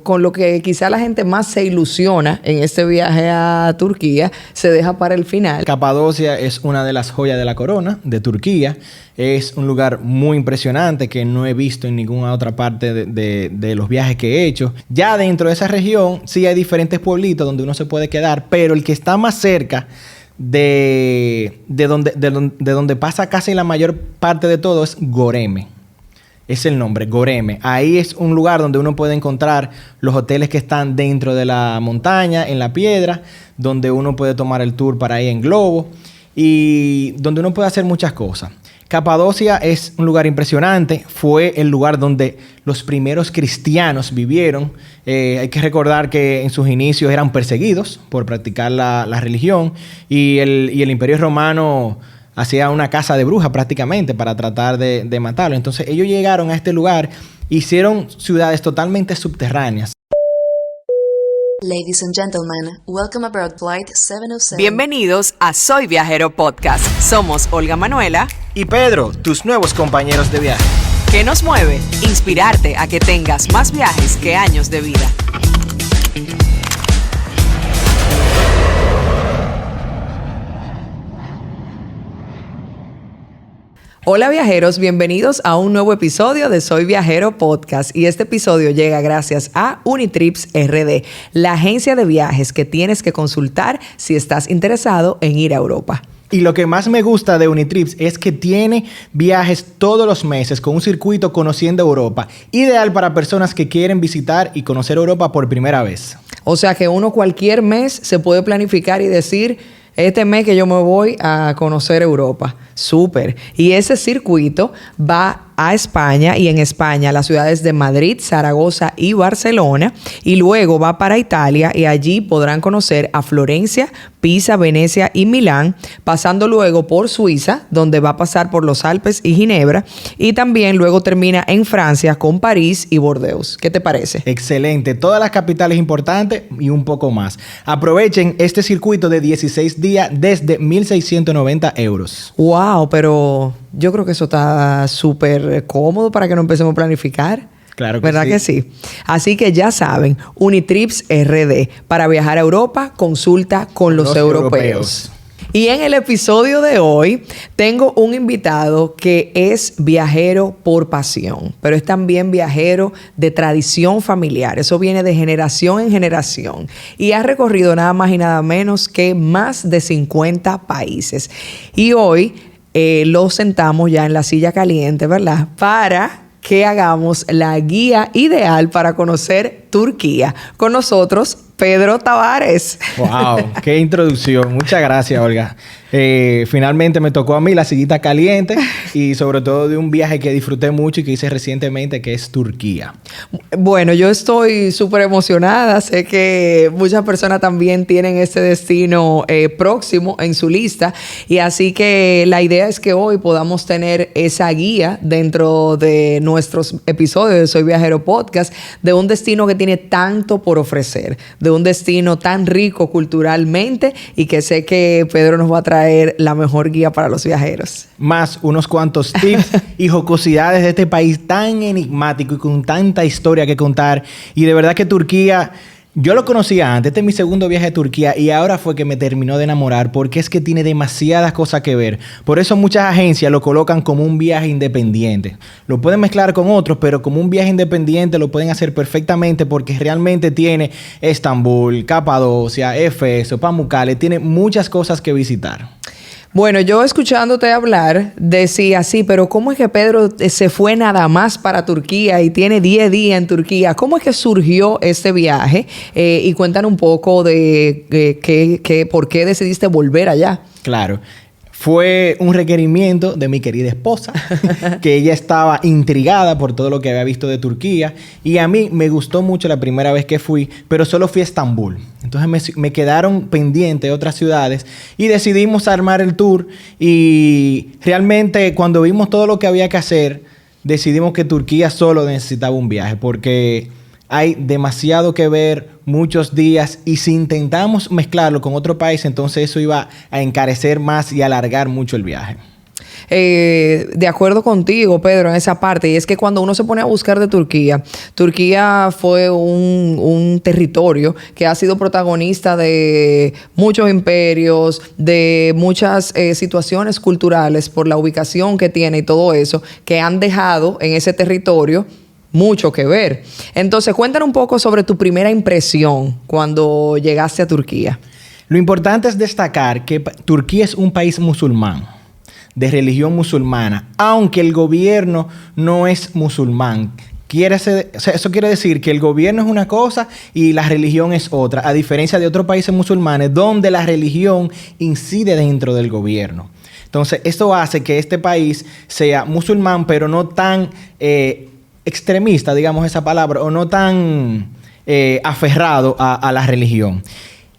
Con lo que quizá la gente más se ilusiona en este viaje a Turquía, se deja para el final. Capadocia es una de las joyas de la corona de Turquía. Es un lugar muy impresionante que no he visto en ninguna otra parte de los viajes que he hecho. Ya dentro de esa región sí hay diferentes pueblitos donde uno se puede quedar, pero el que está más cerca de donde pasa casi la mayor parte de todo es Goreme. Es el nombre, Goreme. Ahí es un lugar donde uno puede encontrar los hoteles que están dentro de la montaña, en la piedra, donde uno puede tomar el tour para ir en globo y donde uno puede hacer muchas cosas. Capadocia es un lugar impresionante. Fue el lugar donde los primeros cristianos vivieron. Hay que recordar que en sus inicios eran perseguidos por practicar la religión y el Imperio Romano hacía una caza de brujas prácticamente para tratar de matarlo. Entonces ellos llegaron a este lugar, hicieron ciudades totalmente subterráneas. Ladies and gentlemen, welcome aboard Flight 707. Bienvenidos a Soy Viajero Podcast. Somos Olga Manuela Y Pedro, tus nuevos compañeros de viaje. ¿Qué nos mueve? Inspirarte a que tengas más viajes que años de vida. Hola viajeros, bienvenidos a un nuevo episodio de Soy Viajero Podcast y este episodio llega gracias a Unitrips RD, la agencia de viajes que tienes que consultar si estás interesado en ir a Europa. Y lo que más me gusta de Unitrips es que tiene viajes todos los meses con un circuito conociendo Europa, ideal para personas que quieren visitar y conocer Europa por primera vez. O sea que uno cualquier mes se puede planificar y decir, este mes que yo me voy a conocer Europa. Súper. Y ese circuito va a España y en España las ciudades de Madrid, Zaragoza y Barcelona y luego va para Italia y allí podrán conocer a Florencia, Pisa, Venecia y Milán, pasando luego por Suiza, donde va a pasar por los Alpes y Ginebra y también luego termina en Francia con París y Bordeaux. ¿Qué te parece? Excelente. Todas las capitales importantes y un poco más. Aprovechen este circuito de 16 días desde 1.690 euros. ¡Wow! Pero yo creo que eso está súper cómodo para que no empecemos a planificar. Claro que ¿verdad sí. que sí? Así que ya saben, Unitrips RD. Para viajar a Europa, consulta con los europeos. Y en el episodio de hoy tengo un invitado que es viajero por pasión, pero es también viajero de tradición familiar. Eso viene de generación en generación y ha recorrido nada más y nada menos que más de 50 países. Y hoy lo sentamos ya en la silla caliente, ¿verdad? Para que hagamos la guía ideal para conocer Turquía. Con nosotros, Pedro Tavares. ¡Wow! ¡Qué introducción! Muchas gracias, Olga. Finalmente me tocó a mí la sillita caliente y sobre todo de un viaje que disfruté mucho y que hice recientemente, que es Turquía. Bueno, yo estoy súper emocionada. Sé que muchas personas también tienen este destino próximo en su lista y así que la idea es que hoy podamos tener esa guía dentro de nuestros episodios de Soy Viajero Podcast de un destino que tiene tanto por ofrecer, de un destino tan rico culturalmente y que sé que Pedro nos va a traer la mejor guía para los viajeros. Más unos cuantos tips y jocosidades de este país tan enigmático y con tanta historia que contar. Y de verdad que Turquía, yo lo conocía antes. Este es mi segundo viaje a Turquía y ahora fue que me terminó de enamorar porque es que tiene demasiadas cosas que ver. Por eso muchas agencias lo colocan como un viaje independiente. Lo pueden mezclar con otros, pero como un viaje independiente lo pueden hacer perfectamente porque realmente tiene Estambul, Capadocia, Éfeso, Pamukkale, tiene muchas cosas que visitar. Bueno, yo escuchándote hablar decía, sí, pero ¿cómo es que Pedro se fue nada más para Turquía y tiene 10 días en Turquía? ¿Cómo es que surgió este viaje? Y cuéntanos un poco de por qué decidiste volver allá. Claro. Fue un requerimiento de mi querida esposa, que ella estaba intrigada por todo lo que había visto de Turquía. Y a mí me gustó mucho la primera vez que fui, pero solo fui a Estambul. Entonces me quedaron pendientes otras ciudades y decidimos armar el tour. Y realmente cuando vimos todo lo que había que hacer, decidimos que Turquía solo necesitaba un viaje, porque hay demasiado que ver, muchos días, y si intentamos mezclarlo con otro país, entonces eso iba a encarecer más y alargar mucho el viaje. De acuerdo contigo, Pedro, en esa parte. Y es que cuando uno se pone a buscar de Turquía, Turquía fue un territorio que ha sido protagonista de muchos imperios, de muchas situaciones culturales por la ubicación que tiene y todo eso, que han dejado en ese territorio mucho que ver. Entonces, cuéntanos un poco sobre tu primera impresión cuando llegaste a Turquía. Lo importante es destacar que Turquía es un país musulmán, de religión musulmana, aunque el gobierno no es musulmán. Eso quiere decir que el gobierno es una cosa y la religión es otra, a diferencia de otros países musulmanes donde la religión incide dentro del gobierno. Entonces, esto hace que este país sea musulmán, pero no tan extremista, digamos esa palabra, o no tan aferrado a la religión.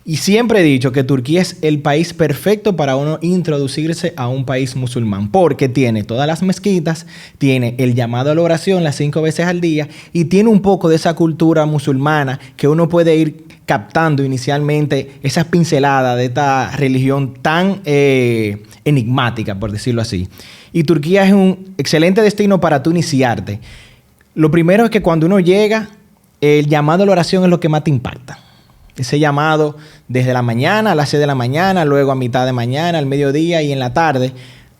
Y siempre he dicho que Turquía es el país perfecto para uno introducirse a un país musulmán, porque tiene todas las mezquitas, tiene el llamado a la oración las 5 veces al día y tiene un poco de esa cultura musulmana que uno puede ir captando inicialmente, esas pinceladas de esta religión tan enigmática, por decirlo así. Y Turquía es un excelente destino para tú iniciarte. Lo primero es que cuando uno llega, el llamado a la oración es lo que más te impacta. Ese llamado desde la mañana, a las 6 de la mañana, luego a mitad de mañana, al mediodía y en la tarde.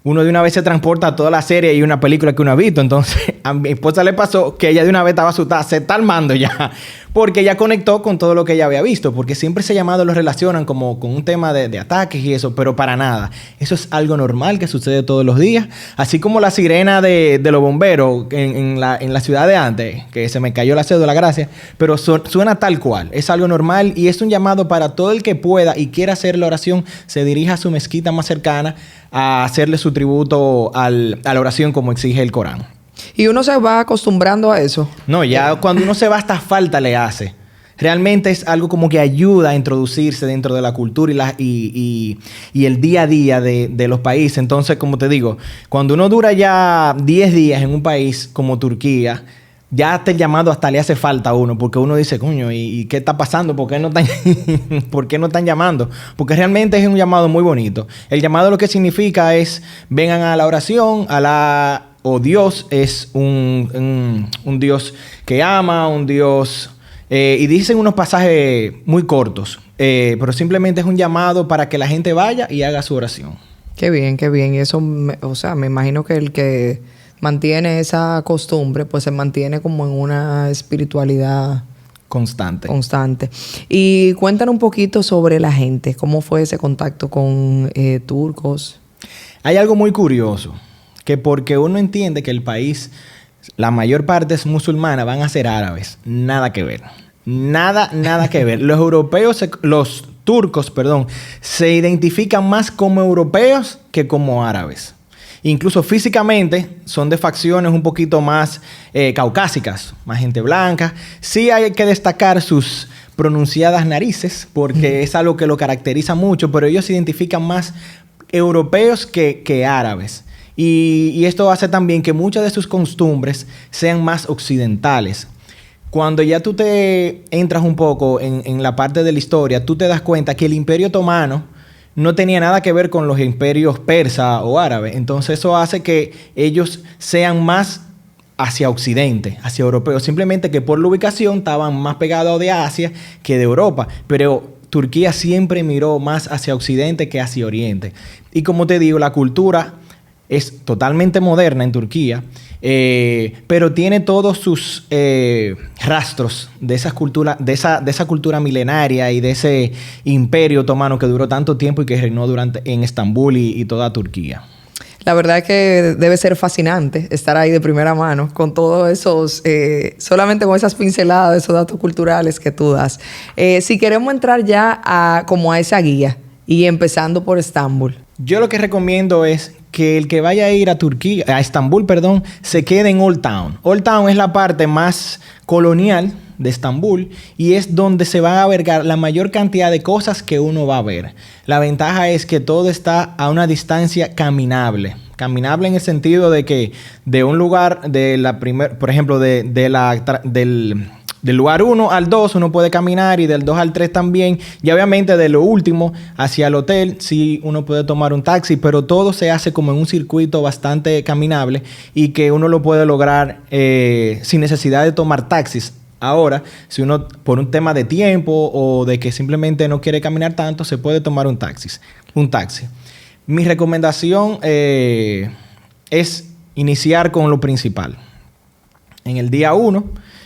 Uno de una vez se transporta a toda la serie y una película que uno ha visto. Entonces, a mi esposa le pasó que ella de una vez estaba asustada, se está armando ya, porque ella conectó con todo lo que ella había visto, porque siempre ese llamado lo relacionan como con un tema de ataques y eso, pero para nada. Eso es algo normal que sucede todos los días, así como la sirena de los bomberos en la ciudad de antes, que se me cayó la cédula, gracias, pero suena tal cual. Es algo normal y es un llamado para todo el que pueda y quiera hacer la oración, se dirija a su mezquita más cercana a hacerle su tributo a la oración como exige el Corán. ¿Y uno se va acostumbrando a eso? No, ya cuando uno se va hasta falta le hace. Realmente es algo como que ayuda a introducirse dentro de la cultura y el día a día de los países. Entonces, como te digo, cuando uno dura ya 10 días en un país como Turquía, ya hasta el llamado hasta le hace falta a uno, porque uno dice, coño, ¿y qué está pasando? ¿Por qué no están llamando? Porque realmente es un llamado muy bonito. El llamado lo que significa es, vengan a la oración, Dios es un Dios que ama, un Dios... y dicen unos pasajes muy cortos, pero simplemente es un llamado para que la gente vaya y haga su oración. Qué bien, qué bien. Y eso, me imagino que el que mantiene esa costumbre, pues se mantiene como en una espiritualidad constante. Y cuéntanos un poquito sobre la gente. ¿Cómo fue ese contacto con turcos? Hay algo muy curioso, que porque uno entiende que el país, la mayor parte es musulmana, van a ser árabes. Nada que ver. Nada que ver. Los turcos, se identifican más como europeos que como árabes. Incluso físicamente son de facciones un poquito más caucásicas, más gente blanca. Sí hay que destacar sus pronunciadas narices, porque es algo que lo caracteriza mucho, pero ellos se identifican más europeos que árabes. Y esto hace también que muchas de sus costumbres sean más occidentales. Cuando ya tú te entras un poco en la parte de la historia, tú te das cuenta que el Imperio Otomano no tenía nada que ver con los imperios persa o árabe. Entonces eso hace que ellos sean más hacia Occidente, hacia europeos. Simplemente que por la ubicación estaban más pegados de Asia que de Europa. Pero Turquía siempre miró más hacia Occidente que hacia Oriente. Y como te digo, la cultura es totalmente moderna en Turquía, pero tiene todos sus rastros de esa cultura milenaria y de ese imperio otomano que duró tanto tiempo y que reinó en Estambul y toda Turquía. La verdad es que debe ser fascinante estar ahí de primera mano con todos esos, solamente con esas pinceladas, esos datos culturales que tú das. Si queremos entrar ya a esa guía y empezando por Estambul. Yo lo que recomiendo es que el que vaya a ir a Estambul, se quede en Old Town. Old Town es la parte más colonial de Estambul y es donde se van a albergar la mayor cantidad de cosas que uno va a ver. La ventaja es que todo está a una distancia caminable. Caminable en el sentido de que de un lugar, por ejemplo, del Del lugar 1 al 2 uno puede caminar y del 2 al 3 también. Y obviamente de lo último hacia el hotel sí uno puede tomar un taxi, pero todo se hace como en un circuito bastante caminable y que uno lo puede lograr sin necesidad de tomar taxis. Ahora, si uno por un tema de tiempo o de que simplemente no quiere caminar tanto, se puede tomar un taxi. Mi recomendación es iniciar con lo principal. En el día 1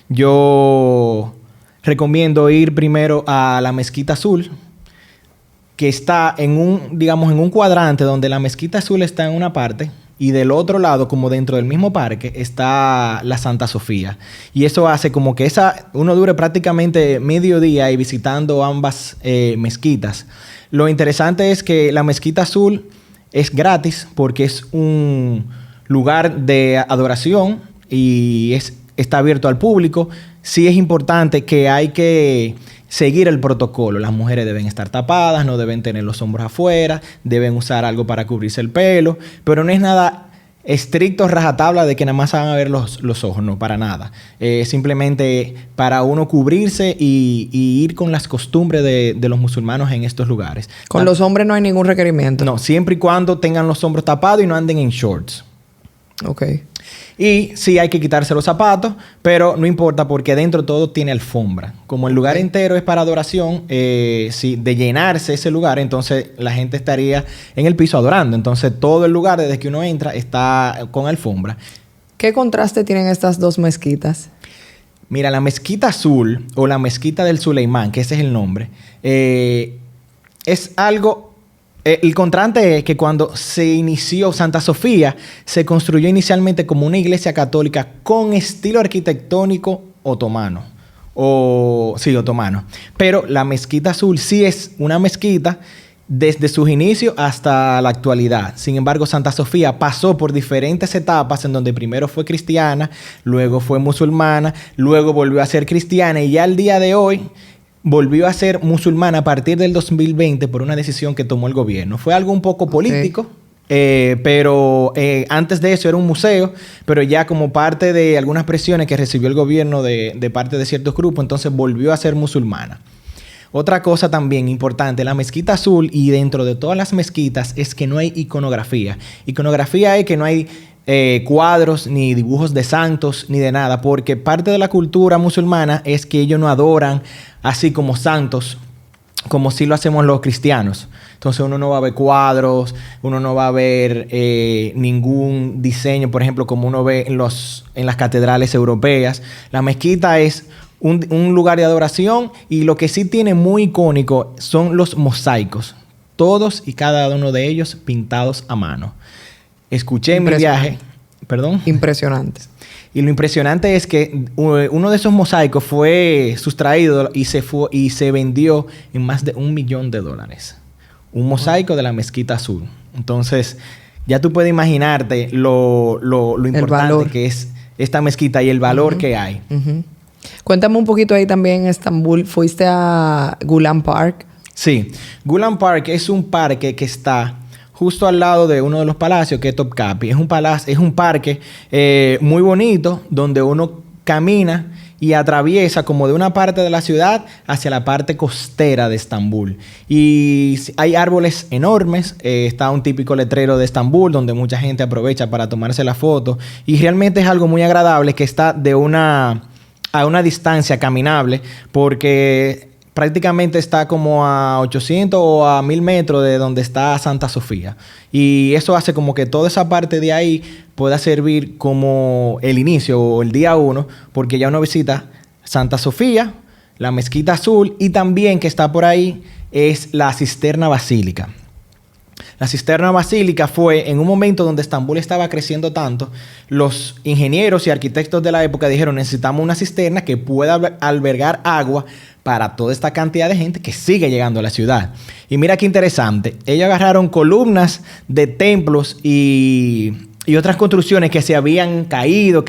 yo recomiendo ir primero a la Mezquita Azul, que está en un cuadrante donde la Mezquita Azul está en una parte y del otro lado, como dentro del mismo parque, está la Santa Sofía. Y eso hace como que uno dure prácticamente medio día y visitando ambas mezquitas. Lo interesante es que la Mezquita Azul es gratis porque es un lugar de adoración y está abierto al público. Sí es importante que hay que seguir el protocolo. Las mujeres deben estar tapadas, no deben tener los hombros afuera, deben usar algo para cubrirse el pelo, pero no es nada estricto, rajatabla de que nada más se van a ver los ojos, no, para nada. Simplemente para uno cubrirse y ir con las costumbres de los musulmanes en estos lugares. Con los hombres no hay ningún requerimiento. No, siempre y cuando tengan los hombros tapados y no anden en shorts. Ok. Y sí hay que quitarse los zapatos, pero no importa porque dentro todo tiene alfombra. Como el lugar entero es para adoración, de llenarse ese lugar, entonces la gente estaría en el piso adorando. Entonces todo el lugar desde que uno entra está con alfombra. ¿Qué contraste tienen estas dos mezquitas? Mira, la Mezquita Azul o la Mezquita del Suleimán, que ese es el nombre, es algo... el contraste es que cuando se inició Santa Sofía, se construyó inicialmente como una iglesia católica con estilo arquitectónico otomano. Otomano. Pero la Mezquita Azul sí es una mezquita desde sus inicios hasta la actualidad. Sin embargo, Santa Sofía pasó por diferentes etapas en donde primero fue cristiana, luego fue musulmana, luego volvió a ser cristiana y ya al día de hoy volvió a ser musulmana a partir del 2020 por una decisión que tomó el gobierno. Fue algo un poco político, pero antes de eso era un museo, pero ya como parte de algunas presiones que recibió el gobierno de parte de ciertos grupos, entonces volvió a ser musulmana. Otra cosa también importante, la Mezquita Azul y dentro de todas las mezquitas es que no hay iconografía. Iconografía es que no hay cuadros, ni dibujos de santos, ni de nada, porque parte de la cultura musulmana es que ellos no adoran así como santos, como si lo hacemos los cristianos. Entonces uno no va a ver cuadros, uno no va a ver ningún diseño, por ejemplo, como uno ve en las catedrales europeas. La mezquita es un lugar de adoración y lo que sí tiene muy icónico son los mosaicos. Todos y cada uno de ellos pintados a mano. Escuché en mi viaje... ¿Perdón? Impresionante. Y lo impresionante es que uno de esos mosaicos fue sustraído y se vendió en más de $1 millón. Un mosaico de la Mezquita Azul. Entonces, ya tú puedes imaginarte lo importante que es esta mezquita y el valor que hay. Cuéntame un poquito ahí también en Estambul. ¿Fuiste a Gulan Park? Sí. Gulan Park es un parque que está justo al lado de uno de los palacios, que es Topkapi. Es un parque muy bonito, donde uno camina y atraviesa como de una parte de la ciudad hacia la parte costera de Estambul. Y hay árboles enormes. Está un típico letrero de Estambul, donde mucha gente aprovecha para tomarse la foto. Y realmente es algo muy agradable que está a una distancia caminable, porque prácticamente está como a 800 o a 1000 metros de donde está Santa Sofía. Y eso hace como que toda esa parte de ahí pueda servir como el inicio o el día 1, porque ya uno visita Santa Sofía, la Mezquita Azul y también que está por ahí es la Cisterna Basílica. La Cisterna Basílica fue en un momento donde Estambul estaba creciendo tanto, los ingenieros y arquitectos de la época dijeron: necesitamos una cisterna que pueda albergar agua para toda esta cantidad de gente que sigue llegando a la ciudad. Y mira qué interesante, ellos agarraron columnas de templos y y otras construcciones que se habían caído,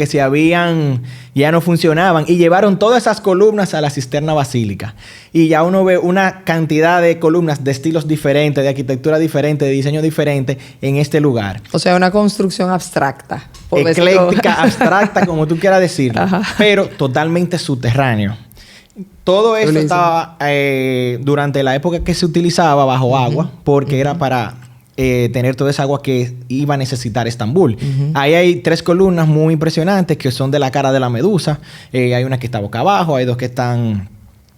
ya no funcionaban, y llevaron todas esas columnas a la cisterna basílica. Y ya uno ve una cantidad de columnas de estilos diferentes, de arquitectura diferente, de diseño diferente en este lugar. O sea, una construcción abstracta. Ecléctica, abstracta, como tú quieras decirlo, pero totalmente subterráneo. Todo esto estaba durante la época que se utilizaba bajo agua, porque era para tener toda esa agua que iba a necesitar Estambul. Ahí hay 3 columnas muy impresionantes que son de la cara de la medusa. Hay una que está boca abajo, hay 2 que están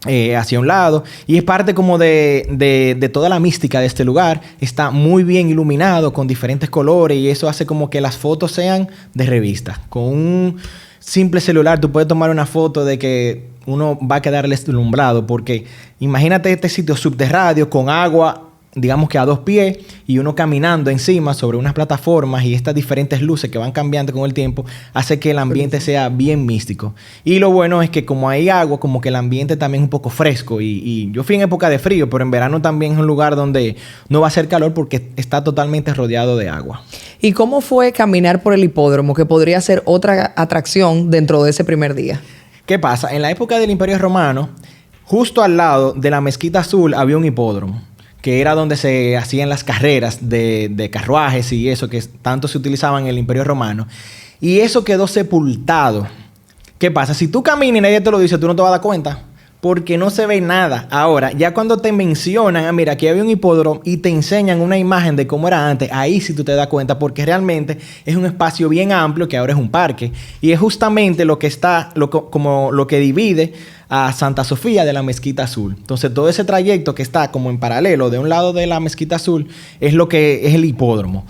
hacia un lado, y es parte como de toda la mística de este lugar. Está muy bien iluminado con diferentes colores, y eso hace como que las fotos sean de revista. Con un simple celular tú puedes tomar una foto de que uno va a quedar deslumbrado, porque imagínate este sitio subterráneo con agua, digamos que a 2 pies, y uno caminando encima sobre unas plataformas, y estas diferentes luces que van cambiando con el tiempo hace que el ambiente sea bien místico. Y lo bueno es que como hay agua, como que el ambiente también es un poco fresco, y yo fui en época de frío, pero en verano también es un lugar donde no va a hacer calor porque está totalmente rodeado de agua. ¿Y cómo fue caminar por el hipódromo, que podría ser otra atracción dentro de ese primer día? ¿Qué pasa? En la época del Imperio Romano, justo al lado de la Mezquita Azul había un hipódromo, que era donde se hacían las carreras de carruajes y eso que tanto se utilizaban en el Imperio Romano. Y eso quedó sepultado. ¿Qué pasa? Si tú caminas y nadie te lo dice, tú no te vas a dar cuenta, porque no se ve nada. Ahora, ya cuando te mencionan, mira, aquí había un hipódromo, y te enseñan una imagen de cómo era antes, ahí sí tú te das cuenta, porque realmente es un espacio bien amplio que ahora es un parque. Y es justamente lo que está, como lo que divide a Santa Sofía de la Mezquita Azul. Entonces, todo ese trayecto que está como en paralelo de un lado de la Mezquita Azul es lo que es el hipódromo.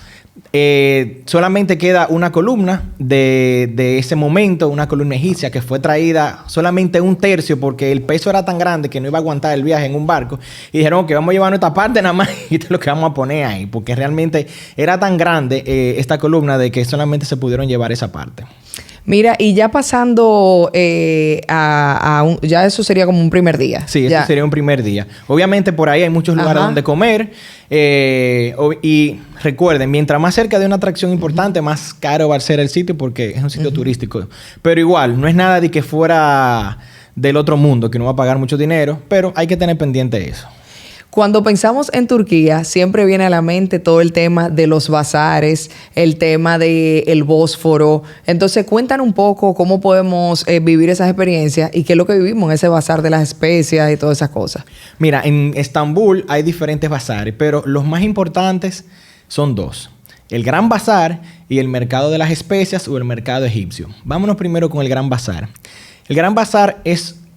Solamente queda una columna de ese momento, una columna egipcia que fue traída solamente 1/3 porque el peso era tan grande que no iba a aguantar el viaje en un barco, y dijeron que vamos a llevar nuestra parte nada más y esto es lo que vamos a poner ahí, porque realmente era tan grande esta columna de que solamente se pudieron llevar esa parte. Mira, y ya pasando ya eso sería como un primer día. Sí, eso sería un primer día. Obviamente por ahí hay muchos lugares donde comer. Y recuerden, mientras más cerca de una atracción importante, más caro va a ser el sitio porque es un sitio turístico. Pero igual, no es nada de que fuera del otro mundo, que no va a pagar mucho dinero, pero hay que tener pendiente eso. Cuando pensamos en Turquía, siempre viene a la mente todo el tema de los bazares, el tema del Bósforo. Entonces, cuéntanos un poco cómo podemos vivir esas experiencias y qué es lo que vivimos en ese bazar de las especias y todas esas cosas. Mira, en Estambul hay diferentes bazares, pero los más importantes son 2. El Gran Bazar y el Mercado de las Especias o el Mercado Egipcio. Vámonos primero con el Gran Bazar. El Gran Bazar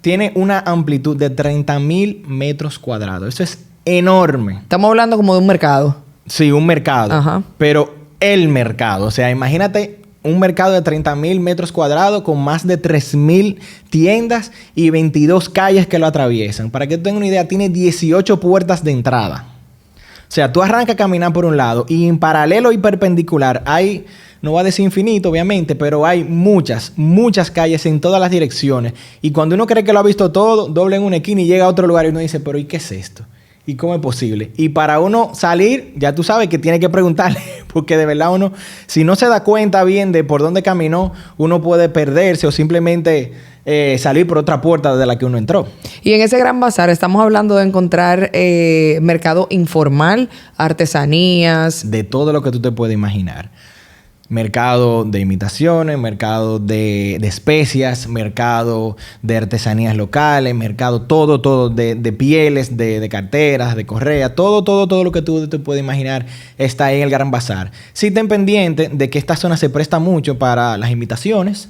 tiene una amplitud de 30,000 metros cuadrados. Eso es enorme. Estamos hablando como de un mercado. Sí, un mercado. Ajá. Pero el mercado. O sea, imagínate un mercado de 30,000 metros cuadrados con más de 3,000 tiendas y 22 calles que lo atraviesan. Para que tú tengas una idea, tiene 18 puertas de entrada. O sea, tú arrancas a caminar por un lado y en paralelo y perpendicular hay, no voy a decir infinito obviamente, pero hay muchas calles en todas las direcciones. Y cuando uno cree que lo ha visto todo, dobla en una esquina y llega a otro lugar y uno dice, pero ¿y qué es esto? ¿Y cómo es posible? Y para uno salir, ya tú sabes que tiene que preguntarle, porque de verdad uno, si no se da cuenta bien de por dónde caminó, uno puede perderse o simplemente salir por otra puerta de la que uno entró. Y en ese gran bazar estamos hablando de encontrar mercado informal, artesanías. De todo lo que tú te puedes imaginar. Mercado de imitaciones, mercado de especias, mercado de artesanías locales, mercado todo de pieles, de carteras, de correa, todo lo que tú te puedes imaginar está ahí en el Gran Bazar. Sí, ten pendiente de que esta zona se presta mucho para las imitaciones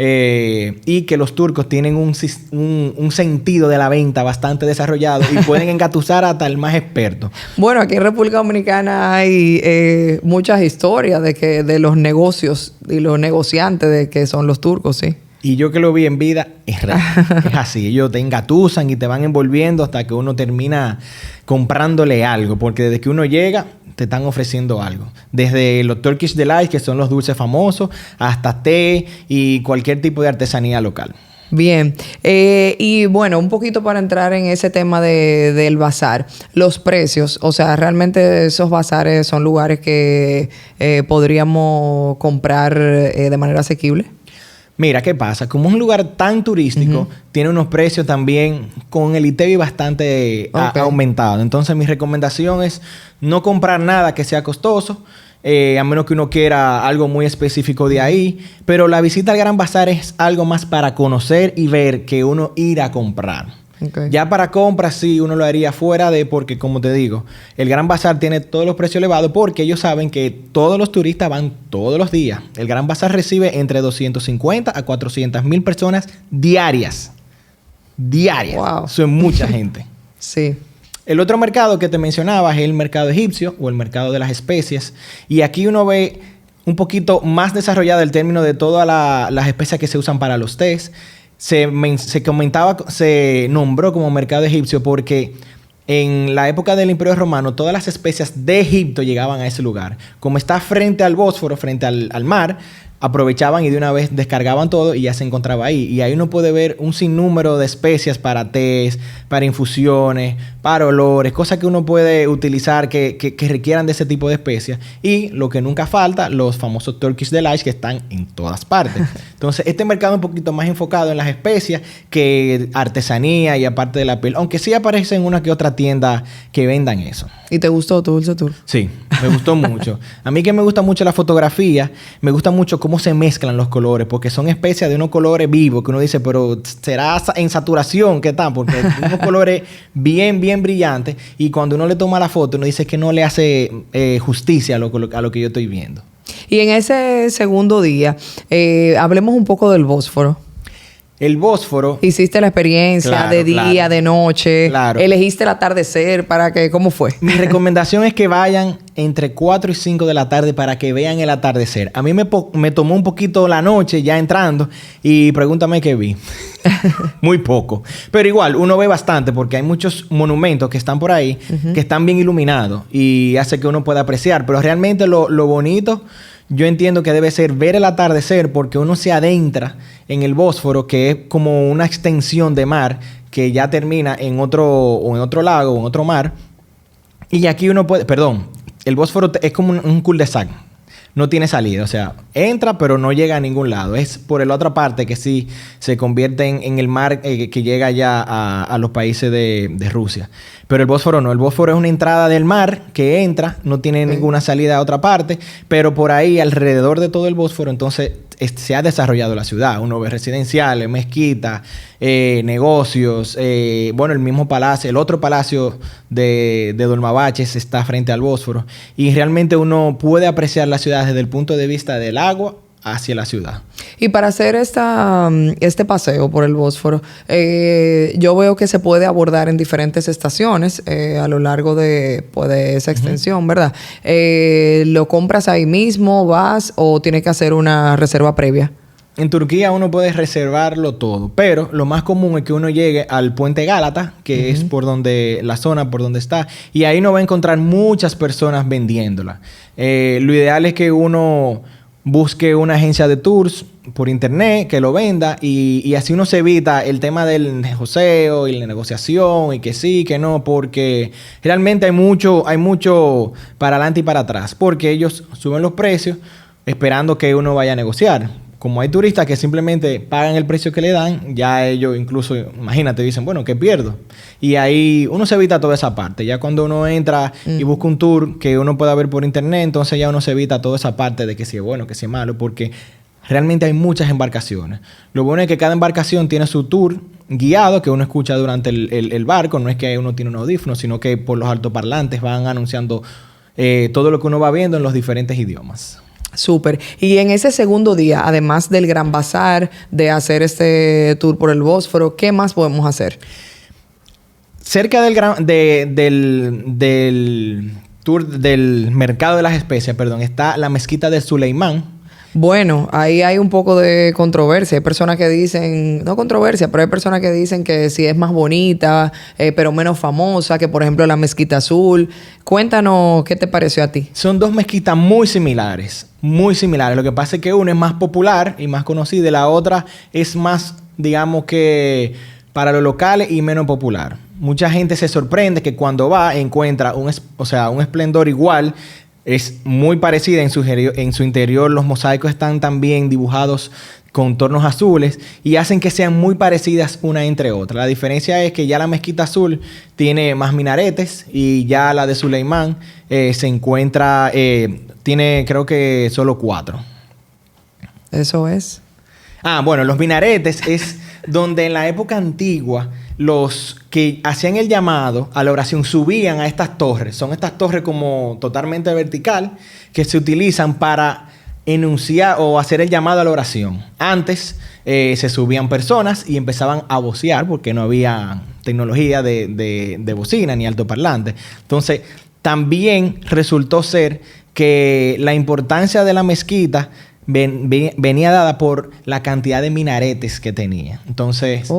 y que los turcos tienen un sentido de la venta bastante desarrollado y pueden engatusar hasta el más experto. Bueno, aquí en República Dominicana hay muchas historias de los negocios y los negociantes de que son los turcos, sí. Y yo que lo vi en vida, es real. Es así. Ellos te engatusan y te van envolviendo hasta que uno termina comprándole algo. Porque desde que uno llega, te están ofreciendo algo. Desde los Turkish Delights, que son los dulces famosos, hasta té y cualquier tipo de artesanía local. Bien. Y bueno, un poquito para entrar en ese tema del bazar. Los precios, o sea, realmente esos bazares son lugares que podríamos comprar de manera asequible. Mira, ¿qué pasa? Como es un lugar tan turístico, tiene unos precios también con el ITEVI bastante aumentado. Entonces, mi recomendación es no comprar nada que sea costoso, a menos que uno quiera algo muy específico de ahí. Pero la visita al Gran Bazar es algo más para conocer y ver que uno ir a comprar. Okay. Ya para compras sí uno lo haría fuera de, porque como te digo, el Gran Bazar tiene todos los precios elevados porque ellos saben que todos los turistas van todos los días. El Gran Bazar recibe entre 250 a 400,000 personas diarias. Wow. Eso es mucha gente. Sí. El otro mercado que te mencionaba es el mercado egipcio o el mercado de las especies. Y aquí uno ve un poquito más desarrollado el término de todas las especias que se usan para los tés. Se nombró como mercado egipcio porque en la época del Imperio Romano todas las especias de Egipto llegaban a ese lugar. Como está frente al Bósforo, frente al mar, aprovechaban y de una vez descargaban todo y ya se encontraba ahí. Y ahí uno puede ver un sinnúmero de especias para tés, para infusiones, para olores, cosas que uno puede utilizar que requieran de ese tipo de especias. Y lo que nunca falta, los famosos Turkish Delights que están en todas partes. Entonces, este mercado es un poquito más enfocado en las especias que artesanía y aparte de la piel. Aunque sí aparecen una que otra tienda que vendan eso. ¿Y te gustó tu Dulce Tour? Sí, me gustó mucho. A mí que me gusta mucho la fotografía, me gusta mucho cómo se mezclan los colores, porque son especias de unos colores vivos que uno dice, pero ¿será en saturación? ¿Qué tal? Porque unos colores bien brillantes y cuando uno le toma la foto uno dice que no le hace justicia a lo que yo estoy viendo. Y en ese segundo día, hablemos un poco del Bósforo. El Bósforo. Hiciste la experiencia de día, de noche. Claro. Elegiste el atardecer para que... ¿Cómo fue? Mi recomendación es que vayan entre 4 y 5 de la tarde para que vean el atardecer. A mí me tomó un poquito la noche ya entrando y pregúntame qué vi. Muy poco. Pero igual, uno ve bastante porque hay muchos monumentos que están por ahí que están bien iluminados y hace que uno pueda apreciar. Pero realmente lo bonito... Yo entiendo que debe ser ver el atardecer porque uno se adentra en el Bósforo, que es como una extensión de mar que ya termina en otro lago o en otro mar. Y aquí uno puede... Perdón, el Bósforo es como un cul-de-sac. No tiene salida. O sea, entra pero no llega a ningún lado. Es por la otra parte que sí se convierte en el mar que llega ya a los países de Rusia. Pero el Bósforo no. El Bósforo es una entrada del mar que entra. No tiene ninguna salida a otra parte. Pero por ahí, alrededor de todo el Bósforo, entonces se ha desarrollado la ciudad. Uno ve residenciales, mezquitas, negocios. Bueno, el mismo palacio, el otro palacio de Dolmabahce está frente al Bósforo. Y realmente uno puede apreciar la ciudad desde el punto de vista del agua hacia la ciudad. Y para hacer este paseo por el Bósforo, yo veo que se puede abordar en diferentes estaciones a lo largo de esa extensión, ¿verdad? ¿Lo compras ahí mismo, vas o tienes que hacer una reserva previa? En Turquía uno puede reservarlo todo, pero lo más común es que uno llegue al puente Gálata, que es la zona por donde está, y ahí uno va a encontrar muchas personas vendiéndola. Lo ideal es que uno busque una agencia de tours por internet que lo venda y así uno se evita el tema del joseo y la negociación y que sí, que no, porque realmente hay mucho para adelante y para atrás, porque ellos suben los precios esperando que uno vaya a negociar. Como hay turistas que simplemente pagan el precio que le dan, ya ellos incluso, imagínate, dicen, bueno, ¿qué pierdo? Y ahí uno se evita toda esa parte. Ya cuando uno entra y busca un tour que uno pueda ver por internet, entonces ya uno se evita toda esa parte de que si es bueno, que si es malo, porque realmente hay muchas embarcaciones. Lo bueno es que cada embarcación tiene su tour guiado que uno escucha durante el barco. No es que uno tiene un audífono, sino que por los altoparlantes van anunciando todo lo que uno va viendo en los diferentes idiomas. Súper. Y en ese segundo día, además del Gran Bazar, de hacer este tour por el Bósforo, ¿qué más podemos hacer? Cerca del tour del mercado de las especias, está la mezquita de Suleimán. Bueno, ahí hay un poco de controversia. Hay personas que dicen, no controversia, pero hay personas que dicen que sí es más bonita, pero menos famosa, que por ejemplo la Mezquita Azul. Cuéntanos, ¿qué te pareció a ti? Son dos mezquitas muy similares, muy similares. Lo que pasa es que una es más popular y más conocida y la otra es más digamos que para los locales y menos popular. Mucha gente se sorprende que cuando va encuentra un esplendor igual. Es muy parecida en su interior. Los mosaicos están también dibujados con tonos azules y hacen que sean muy parecidas una entre otras. La diferencia es que ya la mezquita azul tiene más minaretes y ya la de Suleimán se encuentra, tiene creo que solo 4. Eso es. Bueno, los minaretes es donde en la época antigua los que hacían el llamado a la oración subían a estas torres. Son estas torres como totalmente vertical que se utilizan para enunciar o hacer el llamado a la oración. Antes se subían personas y empezaban a vocear porque no había tecnología de bocina ni altoparlante. Entonces, también resultó ser que la importancia de la mezquita venía dada por la cantidad de minaretes que tenía. Entonces,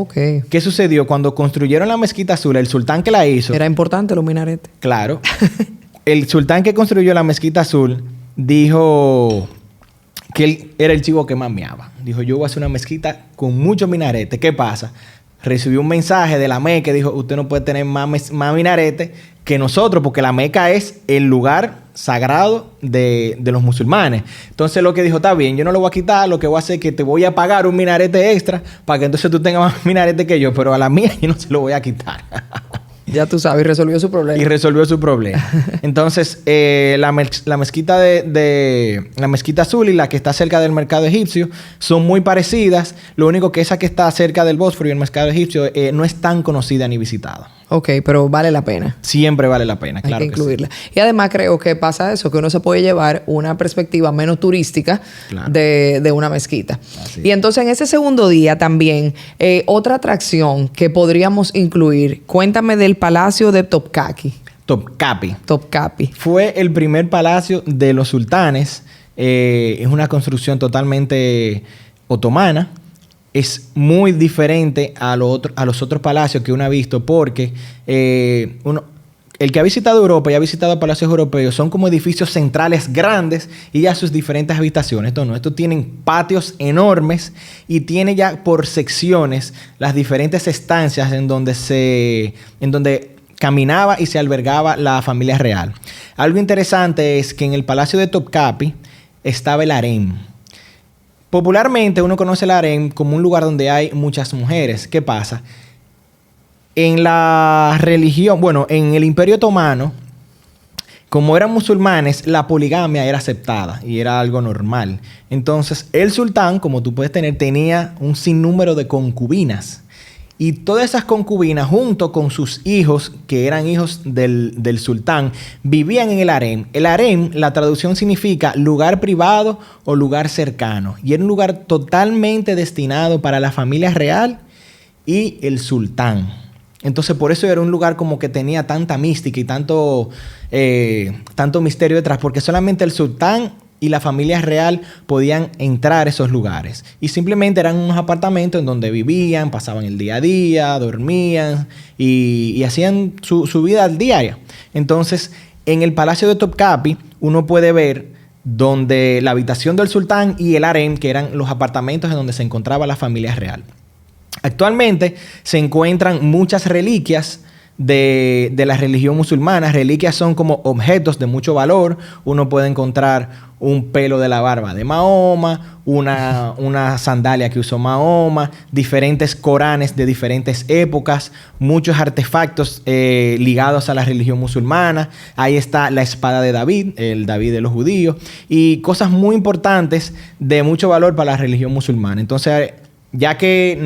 ¿qué sucedió? Cuando construyeron la mezquita azul, el sultán que la hizo... Era importante los minaretes. Claro. El sultán que construyó la mezquita azul dijo que él era el chivo que más meaba. Dijo, yo voy a hacer una mezquita con muchos minaretes. ¿Qué pasa? Recibió un mensaje de la Meca que dijo, usted no puede tener más minaretes que nosotros, porque la Meca es el lugar sagrado de los musulmanes. Entonces lo que dijo, está bien, yo no lo voy a quitar, lo que voy a hacer es que te voy a pagar un minarete extra para que entonces tú tengas más minarete que yo, pero a la mía yo no se lo voy a quitar. Ya tú sabes, y resolvió su problema. Entonces, la mezquita la mezquita azul y la que está cerca del mercado egipcio son muy parecidas. Lo único que esa que está cerca del Bósforo y el mercado egipcio no es tan conocida ni visitada. Ok, pero vale la pena. Siempre vale la pena, claro. Hay que incluirla. Sí. Y además creo que pasa eso, que uno se puede llevar una perspectiva menos turística de una mezquita. Así. Y entonces en ese segundo día también, otra atracción que podríamos incluir, cuéntame del Palacio de Topkapi. Topkapi. Fue el primer palacio de los sultanes. Es una construcción totalmente otomana. Es muy diferente a los otros palacios que uno ha visto porque el que ha visitado Europa y ha visitado palacios europeos son como edificios centrales grandes y ya sus diferentes habitaciones. Estos tienen patios enormes y tiene ya por secciones las diferentes estancias en donde caminaba y se albergaba la familia real. Algo interesante es que en el palacio de Topkapi estaba el harem. Popularmente uno conoce el harem como un lugar donde hay muchas mujeres. ¿Qué pasa? En la religión, en el Imperio Otomano, como eran musulmanes, la poligamia era aceptada y era algo normal. Entonces, el sultán, como tú puedes tener, tenía un sinnúmero de concubinas. Y todas esas concubinas, junto con sus hijos, que eran hijos del sultán, vivían en el harem. El harem, la traducción significa lugar privado o lugar cercano. Y era un lugar totalmente destinado para la familia real y el sultán. Entonces, por eso era un lugar como que tenía tanta mística y tanto misterio detrás, porque solamente el sultán y la familia real podían entrar a esos lugares. Y simplemente eran unos apartamentos en donde vivían, pasaban el día a día, dormían y hacían su vida diaria. Entonces, en el Palacio de Topkapi, uno puede ver donde la habitación del sultán y el harem, que eran los apartamentos en donde se encontraba la familia real. Actualmente se encuentran muchas reliquias de la religión musulmana. Reliquias son como objetos de mucho valor. Uno puede encontrar un pelo de la barba de Mahoma, una sandalia que usó Mahoma, diferentes Coranes de diferentes épocas, muchos artefactos ligados a la religión musulmana. Ahí está la espada de David, el David de los judíos, y cosas muy importantes de mucho valor para la religión musulmana. Entonces, ya que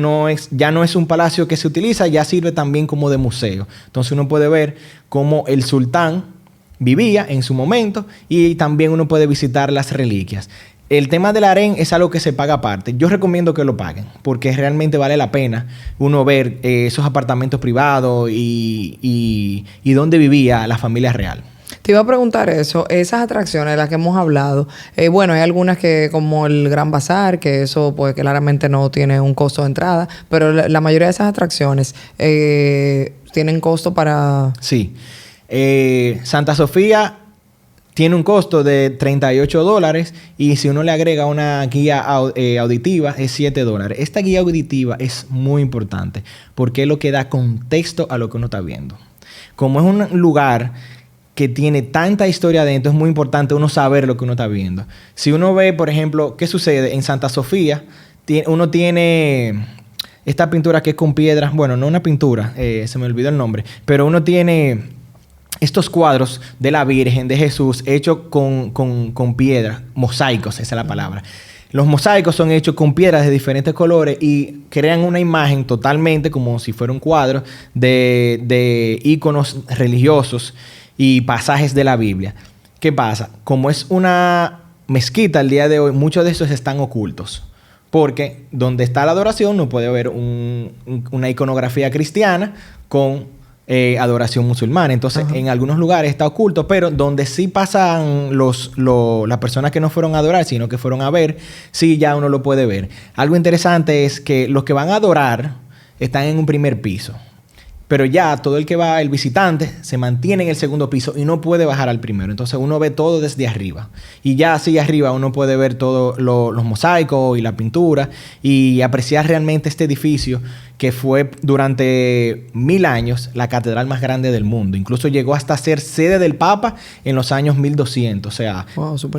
ya no es un palacio que se utiliza, ya sirve también como de museo. Entonces uno puede ver cómo el sultán vivía en su momento y también uno puede visitar las reliquias. El tema del harén es algo que se paga aparte. Yo recomiendo que lo paguen porque realmente vale la pena uno ver esos apartamentos privados y dónde vivía la familia real. Te iba a preguntar eso, esas atracciones de las que hemos hablado, hay algunas que como el Gran Bazar, que eso pues claramente no tiene un costo de entrada, pero la mayoría de esas atracciones tienen costo para... Sí. Santa Sofía Tiene un costo de $38 y si uno le agrega una guía auditiva es $7. Esta guía auditiva es muy importante porque es lo que da contexto a lo que uno está viendo. Como es un lugar que tiene tanta historia adentro, es muy importante uno saber lo que uno está viendo. Si uno ve, por ejemplo, ¿qué sucede? En Santa Sofía, uno tiene esta pintura que es con piedras. Bueno, no una pintura, se me olvidó el nombre, pero uno tiene estos cuadros de la Virgen, de Jesús, hechos con piedras, mosaicos, esa es la palabra. Los mosaicos son hechos con piedras de diferentes colores y crean una imagen totalmente como si fuera un cuadro de íconos religiosos y pasajes de la Biblia. ¿Qué pasa? Como es una mezquita al día de hoy, muchos de esos están ocultos. Porque donde está la adoración no puede haber una iconografía cristiana con adoración musulmana. Entonces, en algunos lugares está oculto, pero donde sí pasan las personas que no fueron a adorar, sino que fueron a ver, sí ya uno lo puede ver. Algo interesante es que los que van a adorar están en un primer piso. Pero ya todo el que va, el visitante, se mantiene en el segundo piso y no puede bajar al primero. Entonces uno ve todo desde arriba. Y ya así arriba uno puede ver todos los mosaicos y la pintura y apreciar realmente este edificio que fue durante 1000 años la catedral más grande del mundo. Incluso llegó hasta ser sede del Papa en los años 1200. O sea,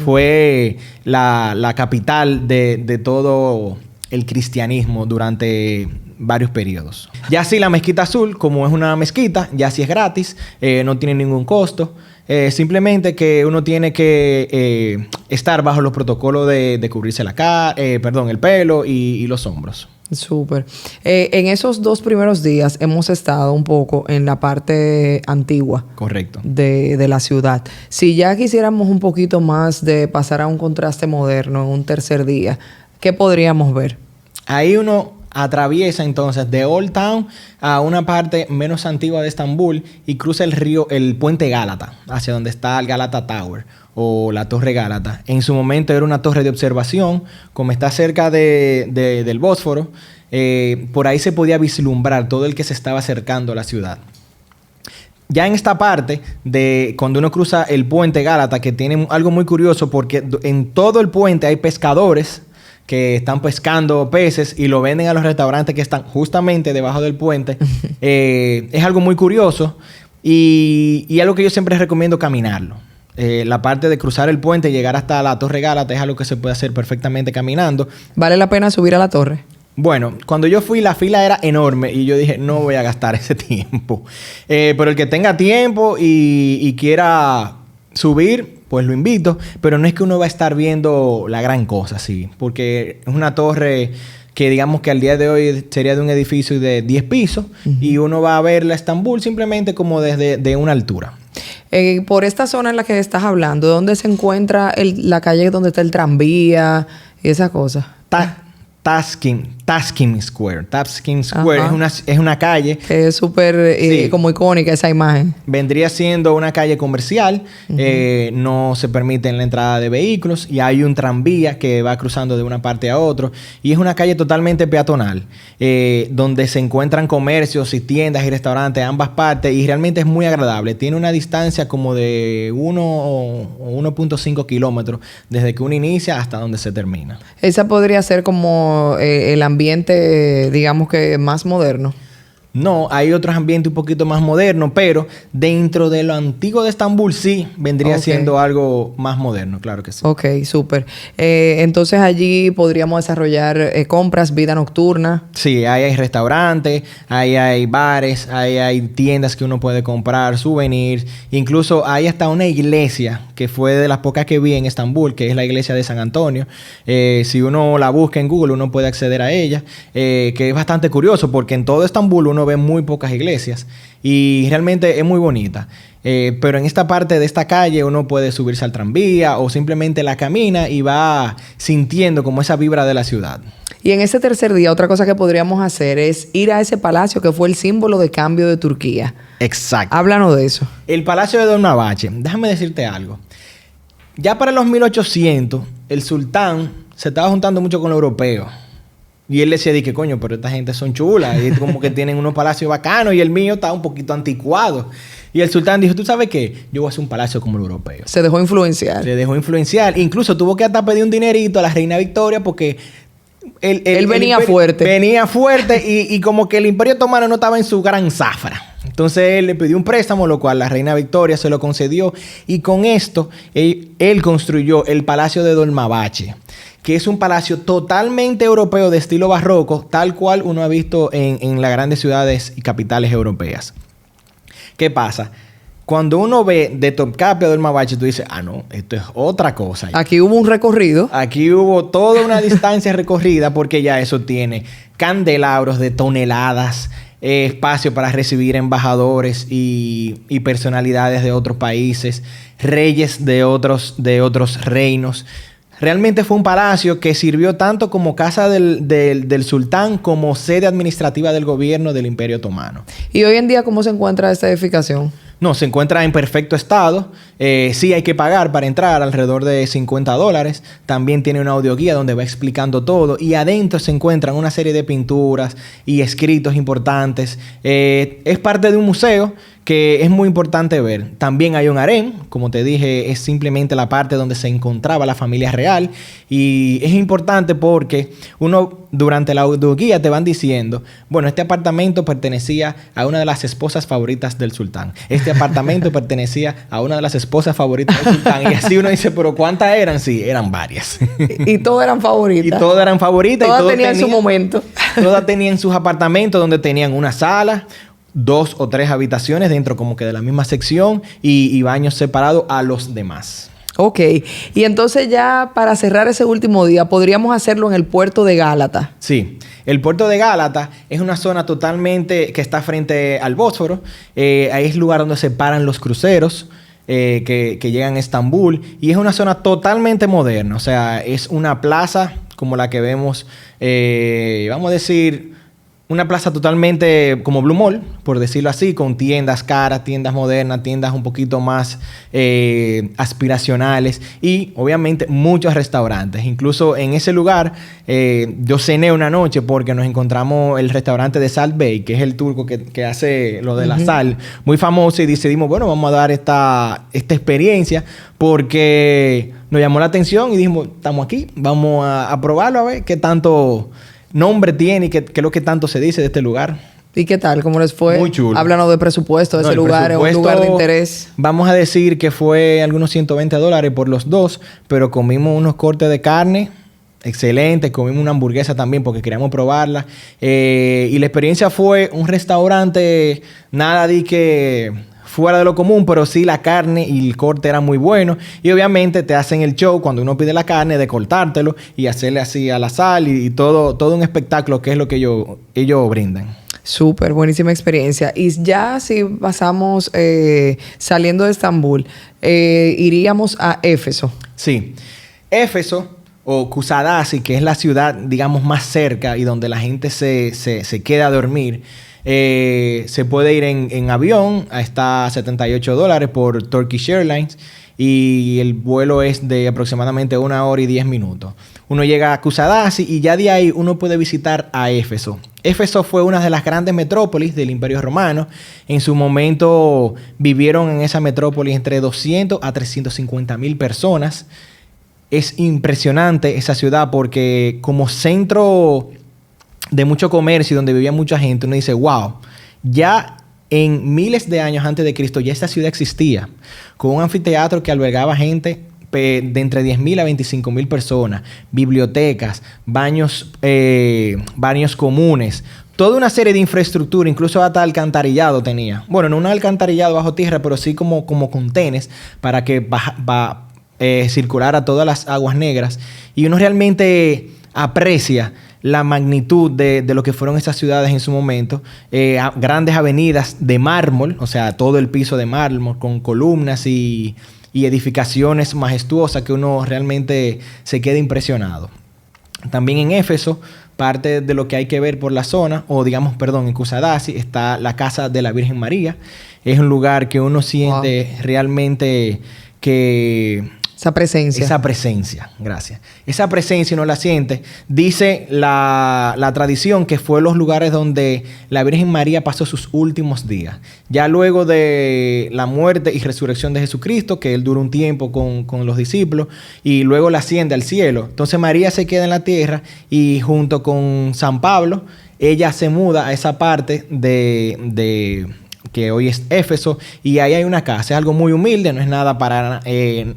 fue la capital de todo el cristianismo durante varios periodos. Ya sí, la Mezquita Azul, como es una mezquita, ya sí es gratis, no tiene ningún costo. Simplemente que uno tiene que estar bajo los protocolos de cubrirse la cara, el pelo y los hombros. Súper. En esos 2 primeros días hemos estado un poco en la parte antigua. Correcto. De la ciudad. Si ya quisiéramos un poquito más de pasar a un contraste moderno en un tercer día, ¿qué podríamos ver? Ahí uno atraviesa entonces de Old Town a una parte menos antigua de Estambul y cruza el puente Gálata, hacia donde está el Galata Tower o la Torre Gálata. En su momento era una torre de observación, como está cerca del Bósforo, por ahí se podía vislumbrar todo el que se estaba acercando a la ciudad. Ya en esta parte, cuando uno cruza el puente Gálata, que tiene algo muy curioso porque en todo el puente hay pescadores que están pescando peces y lo venden a los restaurantes que están justamente debajo del puente. Es algo muy curioso y algo que yo siempre recomiendo caminarlo. La parte de cruzar el puente y llegar hasta la Torre Gálata es algo que se puede hacer perfectamente caminando. ¿Vale la pena subir a la torre? Bueno, cuando yo fui la fila era enorme y yo dije, no voy a gastar ese tiempo. Pero el que tenga tiempo y quiera subir, pues lo invito, pero no es que uno va a estar viendo la gran cosa, sí, porque es una torre que digamos que al día de hoy sería de un edificio de 10 pisos y uno va a ver la Estambul simplemente como desde una altura. Por esta zona en la que estás hablando, ¿dónde se encuentra la calle donde está el tranvía y esa cosa? Tasking Square. Tasking Square es una calle. Es súper como icónica esa imagen. Vendría siendo una calle comercial. No se permite la entrada de vehículos. Y hay un tranvía que va cruzando de una parte a otra. Y es una calle totalmente peatonal. Donde se encuentran comercios y tiendas y restaurantes de ambas partes. Y realmente es muy agradable. Tiene una distancia como de 1 o 1.5 kilómetros. Desde que uno inicia hasta donde se termina. Esa podría ser como el ambiente, digamos que más moderno. No, hay otros ambientes un poquito más modernos, pero dentro de lo antiguo de Estambul sí vendría siendo algo más moderno, claro que sí. Ok, súper. Entonces allí podríamos desarrollar compras, vida nocturna. Sí, ahí hay restaurantes, ahí hay bares, ahí hay tiendas que uno puede comprar, souvenirs. Incluso hay hasta una iglesia que fue de las pocas que vi en Estambul, que es la iglesia de San Antonio. Si uno la busca en Google, uno puede acceder a ella, que es bastante curioso porque en todo Estambul uno ve muy pocas iglesias y realmente es muy bonita. Pero en esta parte de esta calle uno puede subirse al tranvía o simplemente la camina y va sintiendo como esa vibra de la ciudad. Y en ese tercer día, otra cosa que podríamos hacer es ir a ese palacio que fue el símbolo de cambio de Turquía. Exacto. Háblanos de eso. El Palacio de Dolmabahce. Déjame decirte algo. Ya para los 1800, el sultán se estaba juntando mucho con los europeos. Y él decía, que coño, pero esta gente son chulas. Y como que tienen unos palacios bacanos y el mío está un poquito anticuado. Y el sultán dijo, ¿tú sabes qué? Yo voy a hacer un palacio como el europeo. Se dejó influenciar. Se dejó influenciar. Incluso tuvo que hasta pedir un dinerito a la reina Victoria porque... Él venía fuerte. Venía fuerte y como que el Imperio Otomano no estaba en su gran zafra. Entonces él le pidió un préstamo, lo cual la reina Victoria se lo concedió. Y con esto, él construyó el Palacio de Dolmabahce, que es un palacio totalmente europeo de estilo barroco, tal cual uno ha visto en las grandes ciudades y capitales europeas. ¿Qué pasa? Cuando uno ve de Topkapi a Dolmabahce, tú dices, no, esto es otra cosa. Aquí hubo un recorrido. Aquí hubo toda una distancia recorrida porque ya eso tiene candelabros de toneladas, espacio para recibir embajadores y personalidades de otros países, reyes de otros reinos. Realmente fue un palacio que sirvió tanto como casa del sultán como sede administrativa del gobierno del Imperio Otomano. ¿Y hoy en día cómo se encuentra esta edificación? No, se encuentra en perfecto estado. Sí hay que pagar para entrar, alrededor de $50. También tiene una audioguía donde va explicando todo. Y adentro se encuentran una serie de pinturas y escritos importantes. Es parte de un museo que es muy importante ver. También hay un harén. Como te dije, es simplemente la parte donde se encontraba la familia real. Y es importante porque durante la audioguía te van diciendo, bueno, este apartamento pertenecía a una de las esposas favoritas del sultán. Este apartamento pertenecía a una de las esposas favoritas del sultán. Y así uno dice, ¿pero cuántas eran? Sí, eran varias. Y todas eran favoritas. Y todas eran favoritas. Todas tenían su momento. Todas tenían sus apartamentos donde tenían una sala, 2 o 3 habitaciones dentro como que de la misma sección y baños separados a los demás. Ok. Y entonces ya para cerrar ese último día, podríamos hacerlo en el puerto de Gálata. Sí. El puerto de Gálata es una zona totalmente que está frente al Bósforo. Ahí es el lugar donde se paran los cruceros que llegan a Estambul. Y es una zona totalmente moderna. O sea, es una plaza como la que vemos, vamos a decir... Una plaza totalmente como Blue Mall, por decirlo así, con tiendas caras, tiendas modernas, tiendas un poquito más aspiracionales y obviamente muchos restaurantes. Incluso en ese lugar yo cené una noche porque nos encontramos el restaurante de Salt Bay, que es el turco que hace lo de la sal, muy famoso, y decidimos, bueno, vamos a dar esta experiencia porque nos llamó la atención y dijimos, estamos aquí, vamos a probarlo a ver qué tanto... nombre tiene y qué es lo que tanto se dice de este lugar. ¿Y qué tal? ¿Cómo les fue? Muy chulo. Háblanos de presupuesto de ese lugar. Es un lugar de interés. Vamos a decir que fue algunos $120 por los dos, pero comimos unos cortes de carne excelentes. Comimos una hamburguesa también porque queríamos probarla. Y la experiencia fue un restaurante, nada de que... fuera de lo común, pero sí la carne y el corte eran muy buenos. Y obviamente te hacen el show cuando uno pide la carne de cortártelo y hacerle así a la sal y todo un espectáculo que es lo que ellos brindan. Súper, buenísima experiencia. Y ya si pasamos saliendo de Estambul, iríamos a Éfeso. Sí. Éfeso o Kusadasi, que es la ciudad, digamos, más cerca y donde la gente se queda a dormir. Se puede ir en avión, está $78 por Turkish Airlines y el vuelo es de aproximadamente 1 hora y 10 minutos. Uno llega a Kusadasi y ya de ahí uno puede visitar a Éfeso. Éfeso fue una de las grandes metrópolis del Imperio Romano. En su momento vivieron en esa metrópolis entre 200 a 350,000 personas. Es impresionante esa ciudad porque como centro de mucho comercio y donde vivía mucha gente, uno dice, wow, ya en miles de años antes de Cristo ya esta ciudad existía, con un anfiteatro que albergaba gente de entre 10,000 a 25,000 personas, bibliotecas, baños comunes, toda una serie de infraestructura, incluso hasta alcantarillado tenía. Bueno, no un alcantarillado bajo tierra, pero sí como contenes para que circulara todas las aguas negras. Y uno realmente aprecia la magnitud de lo que fueron esas ciudades en su momento. Grandes avenidas de mármol, o sea, todo el piso de mármol con columnas y edificaciones majestuosas que uno realmente se queda impresionado. También en Éfeso, parte de lo que hay que ver por la zona, en Kusadasi, está la casa de la Virgen María. Es un lugar que uno siente realmente que Esa presencia. Esa presencia, gracias. Esa presencia uno la siente. Dice la tradición que fue los lugares donde la Virgen María pasó sus últimos días. Ya luego de la muerte y resurrección de Jesucristo, que él duró un tiempo con los discípulos, y luego la asciende al cielo. Entonces María se queda en la tierra y junto con San Pablo, ella se muda a esa parte de que hoy es Éfeso, y ahí hay una casa. Es algo muy humilde, no es nada para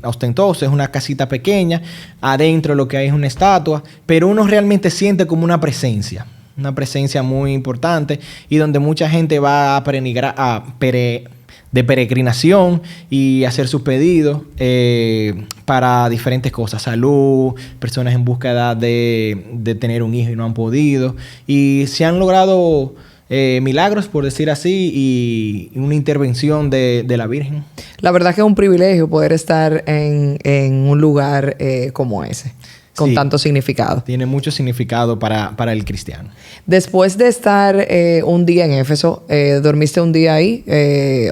ostentoso, es una casita pequeña. Adentro lo que hay es una estatua, pero uno realmente siente como una presencia muy importante, y donde mucha gente va a de peregrinación y hacer sus pedidos para diferentes cosas, salud, personas en búsqueda de tener un hijo y no han podido, y se han logrado milagros, por decir así, y una intervención de la Virgen. La verdad que es un privilegio poder estar en un lugar como ese, con tanto significado. Tiene mucho significado para el cristiano. Después de estar un día en Éfeso, ¿dormiste un día ahí?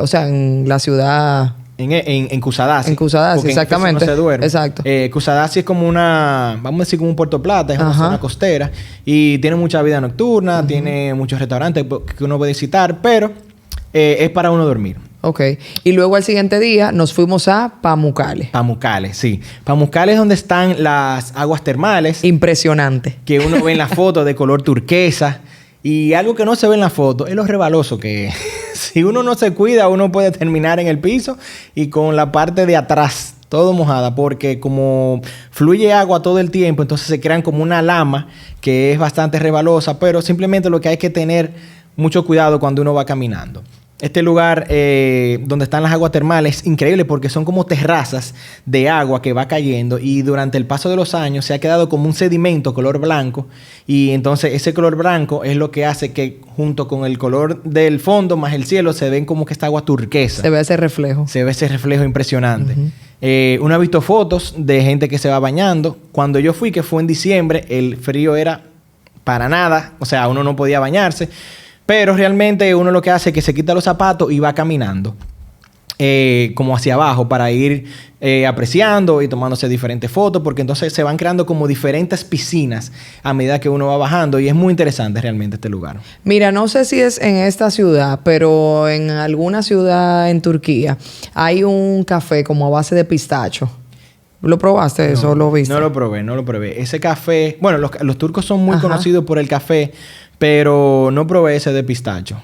O sea, en la ciudad... En Kusadasi. En Kusadasi, exactamente. No se duerme. Exacto. Kusadasi es como vamos a decir como un Puerto Plata, es una zona costera, y tiene mucha vida nocturna, tiene muchos restaurantes que uno puede visitar, pero es para uno dormir. Ok. Y luego al siguiente día nos fuimos a Pamukkale. Pamukkale, sí. Pamukkale es donde están las aguas termales. Impresionante. Que uno ve en la foto de color turquesa. Y algo que no se ve en la foto es lo resbaloso que es. Si uno no se cuida, uno puede terminar en el piso y con la parte de atrás todo mojada, porque como fluye agua todo el tiempo, entonces se crean como una lama que es bastante resbalosa, pero simplemente lo que hay que tener mucho cuidado cuando uno va caminando. Este lugar donde están las aguas termales es increíble porque son como terrazas de agua que va cayendo, y durante el paso de los años se ha quedado como un sedimento color blanco, y entonces ese color blanco es lo que hace que junto con el color del fondo más el cielo se ven como que esta agua turquesa. Se ve ese reflejo. Se ve ese reflejo impresionante. Uno ha visto fotos de gente que se va bañando. Cuando yo fui, que fue en diciembre, el frío era para nada, o sea, uno no podía bañarse. Pero realmente uno lo que hace es que se quita los zapatos y va caminando como hacia abajo para ir apreciando y tomándose diferentes fotos, porque entonces se van creando como diferentes piscinas a medida que uno va bajando, y es muy interesante realmente este lugar. Mira, no sé si es en esta ciudad, pero en alguna ciudad en Turquía hay un café como a base de pistacho. ¿Lo probaste eso? ¿Lo viste? No lo probé. Ese café... Bueno, los turcos son muy conocidos por el café, pero no probé ese de pistacho.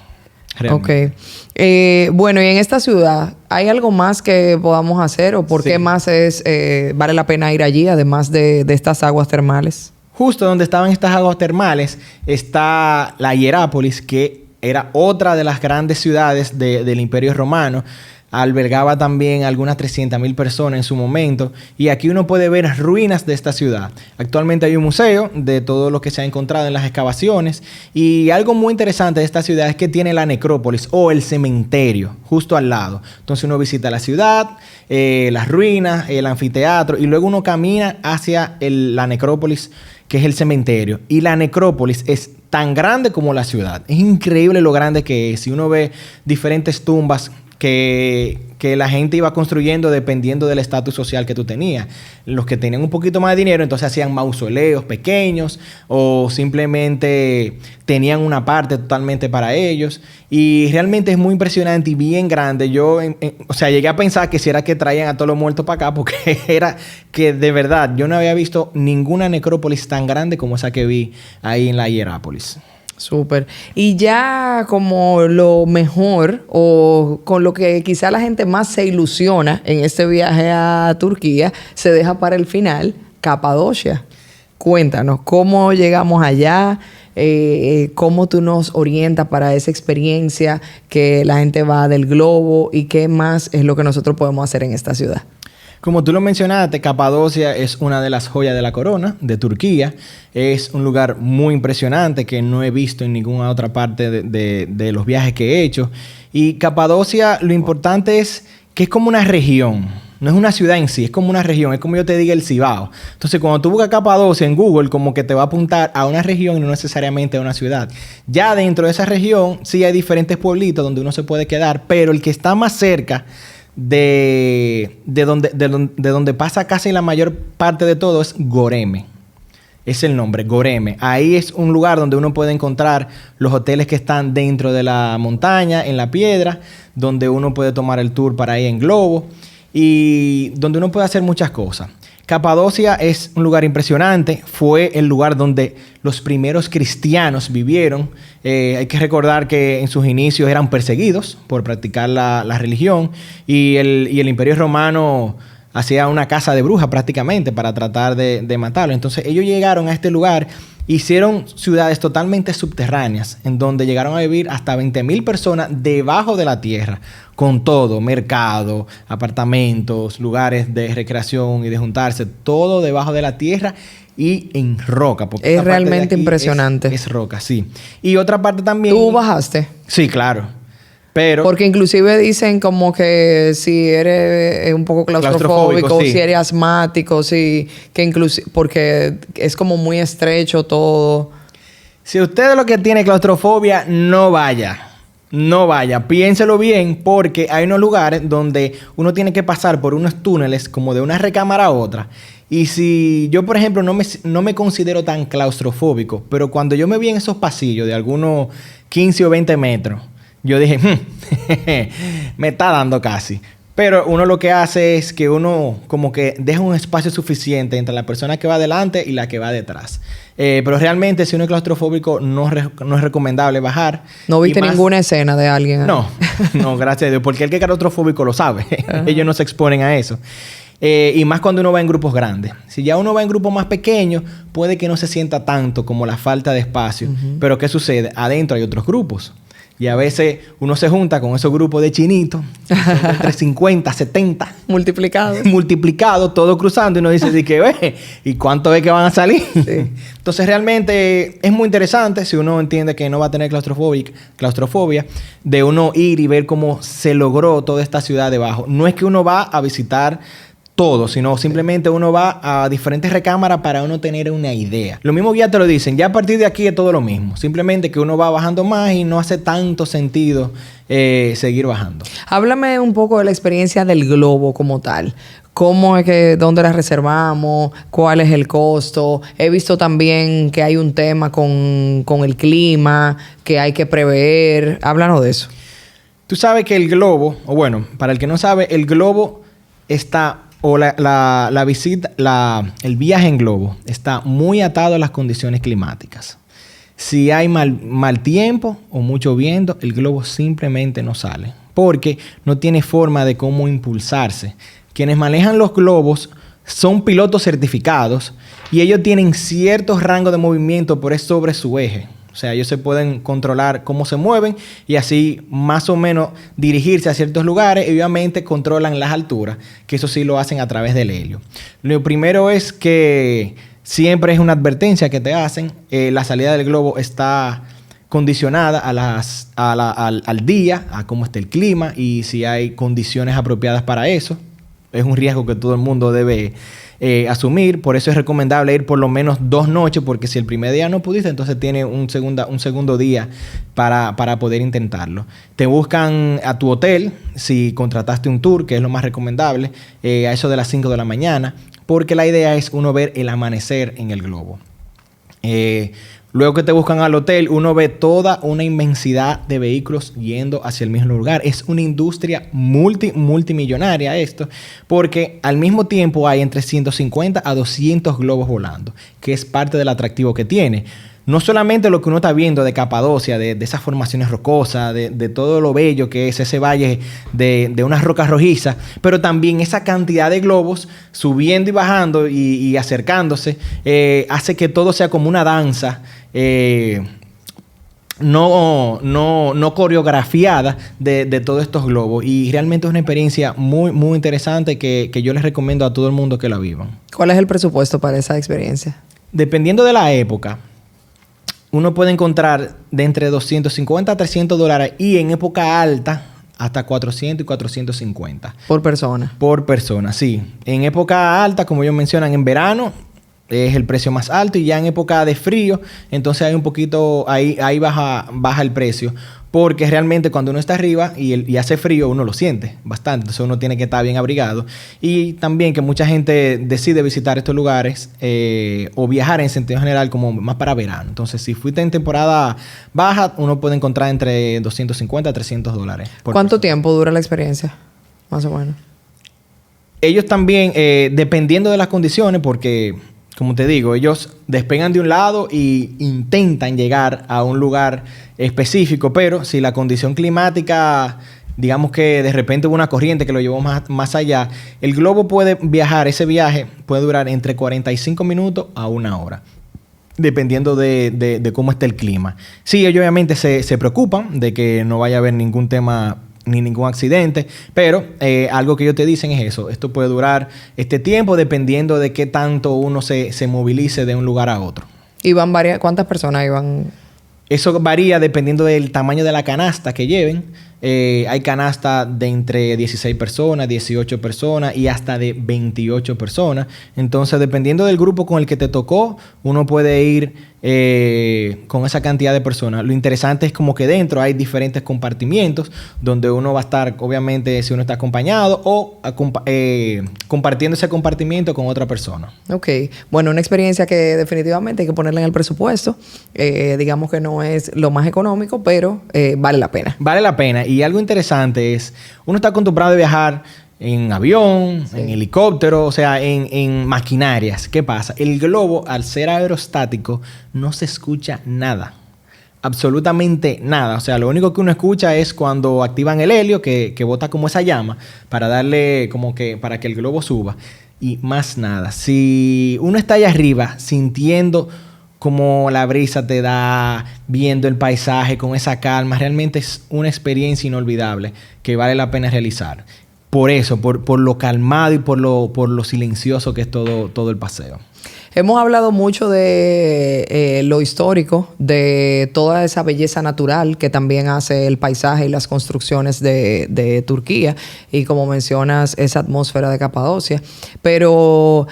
Realmente. Ok. Bueno, y en esta ciudad, ¿hay algo más que podamos hacer? ¿O por qué más vale la pena ir allí, además de estas aguas termales? Justo donde estaban estas aguas termales está la Hierápolis, que era otra de las grandes ciudades del Imperio Romano. Albergaba también algunas 300,000 personas en su momento, y aquí uno puede ver ruinas de esta ciudad. Actualmente hay un museo de todo lo que se ha encontrado en las excavaciones, y algo muy interesante de esta ciudad es que tiene la necrópolis o el cementerio justo al lado. Entonces uno visita la ciudad, las ruinas, el anfiteatro, y luego uno camina hacia la necrópolis, que es el cementerio. Y la necrópolis es tan grande como la ciudad. Es increíble lo grande que es. Y uno ve diferentes tumbas que la gente iba construyendo dependiendo del estatus social que tú tenías. Los que tenían un poquito más de dinero, entonces hacían mausoleos pequeños, o simplemente tenían una parte totalmente para ellos. Y realmente es muy impresionante y bien grande. Yo, o sea, llegué a pensar que si era que traían a todos los muertos para acá, porque era que de verdad yo no había visto ninguna necrópolis tan grande como esa que vi ahí en la Hierápolis. Súper. Y ya como lo mejor, o con lo que quizá la gente más se ilusiona en este viaje a Turquía, se deja para el final, Capadocia. Cuéntanos, ¿cómo llegamos allá? ¿Cómo tú nos orientas para esa experiencia que la gente va del globo? ¿Y qué más es lo que nosotros podemos hacer en esta ciudad? Como tú lo mencionaste, Capadocia es una de las joyas de la corona de Turquía. Es un lugar muy impresionante que no he visto en ninguna otra parte de los viajes que he hecho. Y Capadocia, lo importante es que es como una región. No es una ciudad en sí, es como una región. Es como yo te diga el Cibao. Entonces, cuando tú buscas Capadocia en Google, como que te va a apuntar a una región y no necesariamente a una ciudad. Ya dentro de esa región, sí hay diferentes pueblitos donde uno se puede quedar, pero el que está más cerca de donde pasa casi la mayor parte de todo es Goreme. Es el nombre, Goreme. Ahí es un lugar donde uno puede encontrar los hoteles que están dentro de la montaña, en la piedra, donde uno puede tomar el tour para ir en globo y donde uno puede hacer muchas cosas. Capadocia es un lugar impresionante. Fue el lugar donde los primeros cristianos vivieron. Hay que recordar que en sus inicios eran perseguidos por practicar la religión y el Imperio Romano hacía una caza de brujas prácticamente para tratar de matarlo. Entonces ellos llegaron a este lugar, hicieron ciudades totalmente subterráneas, en donde llegaron a vivir hasta 20,000 personas debajo de la tierra, con todo, mercado, apartamentos, lugares de recreación y de juntarse, todo debajo de la tierra y en roca. Es realmente impresionante. Es roca, sí. Y otra parte también... ¿Tú bajaste? Sí, claro. Pero, porque inclusive dicen como que si eres un poco claustrofóbico, sí. Si eres asmático, sí, que porque es como muy estrecho todo. Si usted es lo que tiene claustrofobia, no vaya. No vaya. Piénselo bien, porque hay unos lugares donde uno tiene que pasar por unos túneles como de una recámara a otra. Y si yo, por ejemplo, no me considero tan claustrofóbico, pero cuando yo me vi en esos pasillos de algunos 15 o 20 metros, yo dije, me está dando casi. Pero uno lo que hace es que uno como que deja un espacio suficiente entre la persona que va adelante y la que va detrás. Pero realmente si uno es claustrofóbico no es recomendable bajar. ¿No viste ninguna escena de alguien? No, gracias a Dios. Porque el que es claustrofóbico lo sabe. Ellos no se exponen a eso. Y más cuando uno va en grupos grandes. Si ya uno va en grupos más pequeños, puede que no se sienta tanto como la falta de espacio. Pero ¿qué sucede? Adentro hay otros grupos. Y a veces uno se junta con esos grupos de chinitos, entre 50, 70. Multiplicados, todo cruzando. Y uno dice, ¿y cuánto es que van a salir? Sí. Entonces, realmente es muy interesante si uno entiende que no va a tener claustrofobia, de uno ir y ver cómo se logró toda esta ciudad debajo. No es que uno va a visitar todo, sino simplemente uno va a diferentes recámaras para uno tener una idea. Los mismos guías te lo dicen, ya a partir de aquí es todo lo mismo. Simplemente que uno va bajando más y no hace tanto sentido seguir bajando. Háblame un poco de la experiencia del globo como tal. ¿Cómo es que, dónde la reservamos? ¿Cuál es el costo? He visto también que hay un tema con el clima, que hay que prever. Háblanos de eso. Tú sabes que el globo, o bueno, para el que no sabe, el globo está... o la visita, el viaje en globo está muy atado a las condiciones climáticas. Si hay mal tiempo o mucho viento, el globo simplemente no sale, porque no tiene forma de cómo impulsarse. Quienes manejan los globos son pilotos certificados y ellos tienen cierto rango de movimiento sobre su eje. O sea, ellos se pueden controlar cómo se mueven y así más o menos dirigirse a ciertos lugares y obviamente controlan las alturas, que eso sí lo hacen a través del helio. Lo primero es que siempre es una advertencia que te hacen. La salida del globo está condicionada al día, a cómo está el clima y si hay condiciones apropiadas para eso. Es un riesgo que todo el mundo debe asumir. Por eso es recomendable ir por lo menos 2 noches, porque si el primer día no pudiste, entonces tiene un segundo día para poder intentarlo. Te buscan a tu hotel, si contrataste un tour, que es lo más recomendable, a eso de las 5 de la mañana, porque la idea es uno ver el amanecer en el globo. Luego que te buscan al hotel, uno ve toda una inmensidad de vehículos yendo hacia el mismo lugar. Es una industria multimillonaria esto, porque al mismo tiempo hay entre 150 a 200 globos volando, que es parte del atractivo que tiene. No solamente lo que uno está viendo de Capadocia, de esas formaciones rocosas, de todo lo bello que es ese valle de unas rocas rojizas, pero también esa cantidad de globos subiendo y bajando y acercándose, hace que todo sea como una danza, no coreografiada de todos estos globos. Y realmente es una experiencia muy interesante que yo les recomiendo a todo el mundo que la vivan. ¿Cuál es el presupuesto para esa experiencia? Dependiendo de la época, uno puede encontrar de entre $250 a $300 y en época alta hasta 400 y 450. ¿Por persona? Por persona, sí. En época alta, como ellos mencionan, en verano, es el precio más alto, y ya en época de frío, entonces hay un poquito, ahí baja el precio, porque realmente cuando uno está arriba y hace frío, uno lo siente bastante, entonces uno tiene que estar bien abrigado. Y también que mucha gente decide visitar estos lugares o viajar en sentido general como más para verano. Entonces, si fuiste en temporada baja, uno puede encontrar entre $250 a $300. ¿Cuánto tiempo dura la experiencia? Más o menos. Ellos también, dependiendo de las condiciones, porque, como te digo, ellos despegan de un lado y intentan llegar a un lugar específico, pero si la condición climática, digamos que de repente hubo una corriente que lo llevó más allá, el globo puede viajar, ese viaje puede durar entre 45 minutos a 1 hora, dependiendo de cómo esté el clima. Sí, ellos obviamente se preocupan de que no vaya a haber ningún tema ni ningún accidente, pero algo que ellos te dicen es eso: esto puede durar este tiempo dependiendo de qué tanto uno se movilice de un lugar a otro. ¿Y cuántas personas iban? Eso varía dependiendo del tamaño de la canasta que lleven. Hay canastas de entre 16 personas, 18 personas y hasta de 28 personas. Entonces, dependiendo del grupo con el que te tocó, uno puede ir con esa cantidad de personas. Lo interesante es como que dentro hay diferentes compartimientos donde uno va a estar, obviamente, si uno está acompañado o compartiendo ese compartimiento con otra persona. Ok. Bueno, una experiencia que definitivamente hay que ponerla en el presupuesto. Digamos que no es lo más económico, pero vale la pena. Vale la pena. Y algo interesante es, uno está acostumbrado a viajar en avión, en helicóptero, o sea, en maquinarias. ¿Qué pasa? El globo, al ser aerostático, no se escucha nada. Absolutamente nada. O sea, lo único que uno escucha es cuando activan el helio, que bota como esa llama, para darle como que, para que el globo suba. Y más nada. Si uno está allá arriba sintiendo como la brisa te da, viendo el paisaje con esa calma, realmente es una experiencia inolvidable que vale la pena realizar. Por eso, por lo calmado y por lo silencioso que es todo el paseo. Hemos hablado mucho de lo histórico, de toda esa belleza natural que también hace el paisaje y las construcciones de Turquía, y como mencionas, esa atmósfera de Capadocia. Pero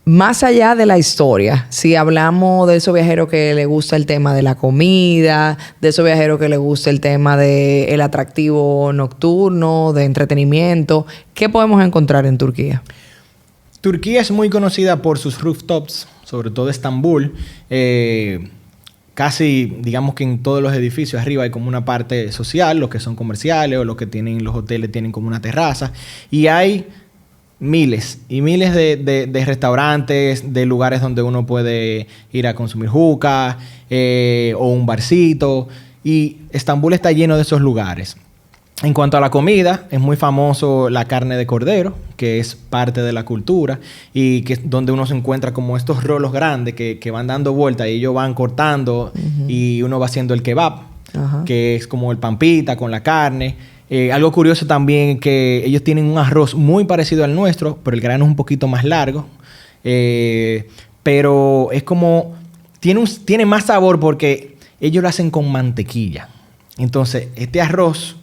más allá de la historia, si hablamos de esos viajeros que les gusta el tema de la comida, de esos viajeros que les gusta el tema del atractivo nocturno, de entretenimiento, ¿qué podemos encontrar en Turquía? Turquía es muy conocida por sus rooftops, sobre todo Estambul. Casi, digamos que en todos los edificios arriba hay como una parte social, los que son comerciales o los que tienen los hoteles tienen como una terraza. Y hay miles y miles de restaurantes, de lugares donde uno puede ir a consumir juca o un barcito. Y Estambul está lleno de esos lugares. En cuanto a la comida, es muy famoso la carne de cordero, que es parte de la cultura, y que es donde uno se encuentra como estos rolos grandes que van dando vueltas y ellos van cortando y uno va haciendo el kebab, que es como el pampita con la carne. Algo curioso también que ellos tienen un arroz muy parecido al nuestro, pero el grano es un poquito más largo. Pero es como... Tiene más sabor porque ellos lo hacen con mantequilla. Entonces, este arroz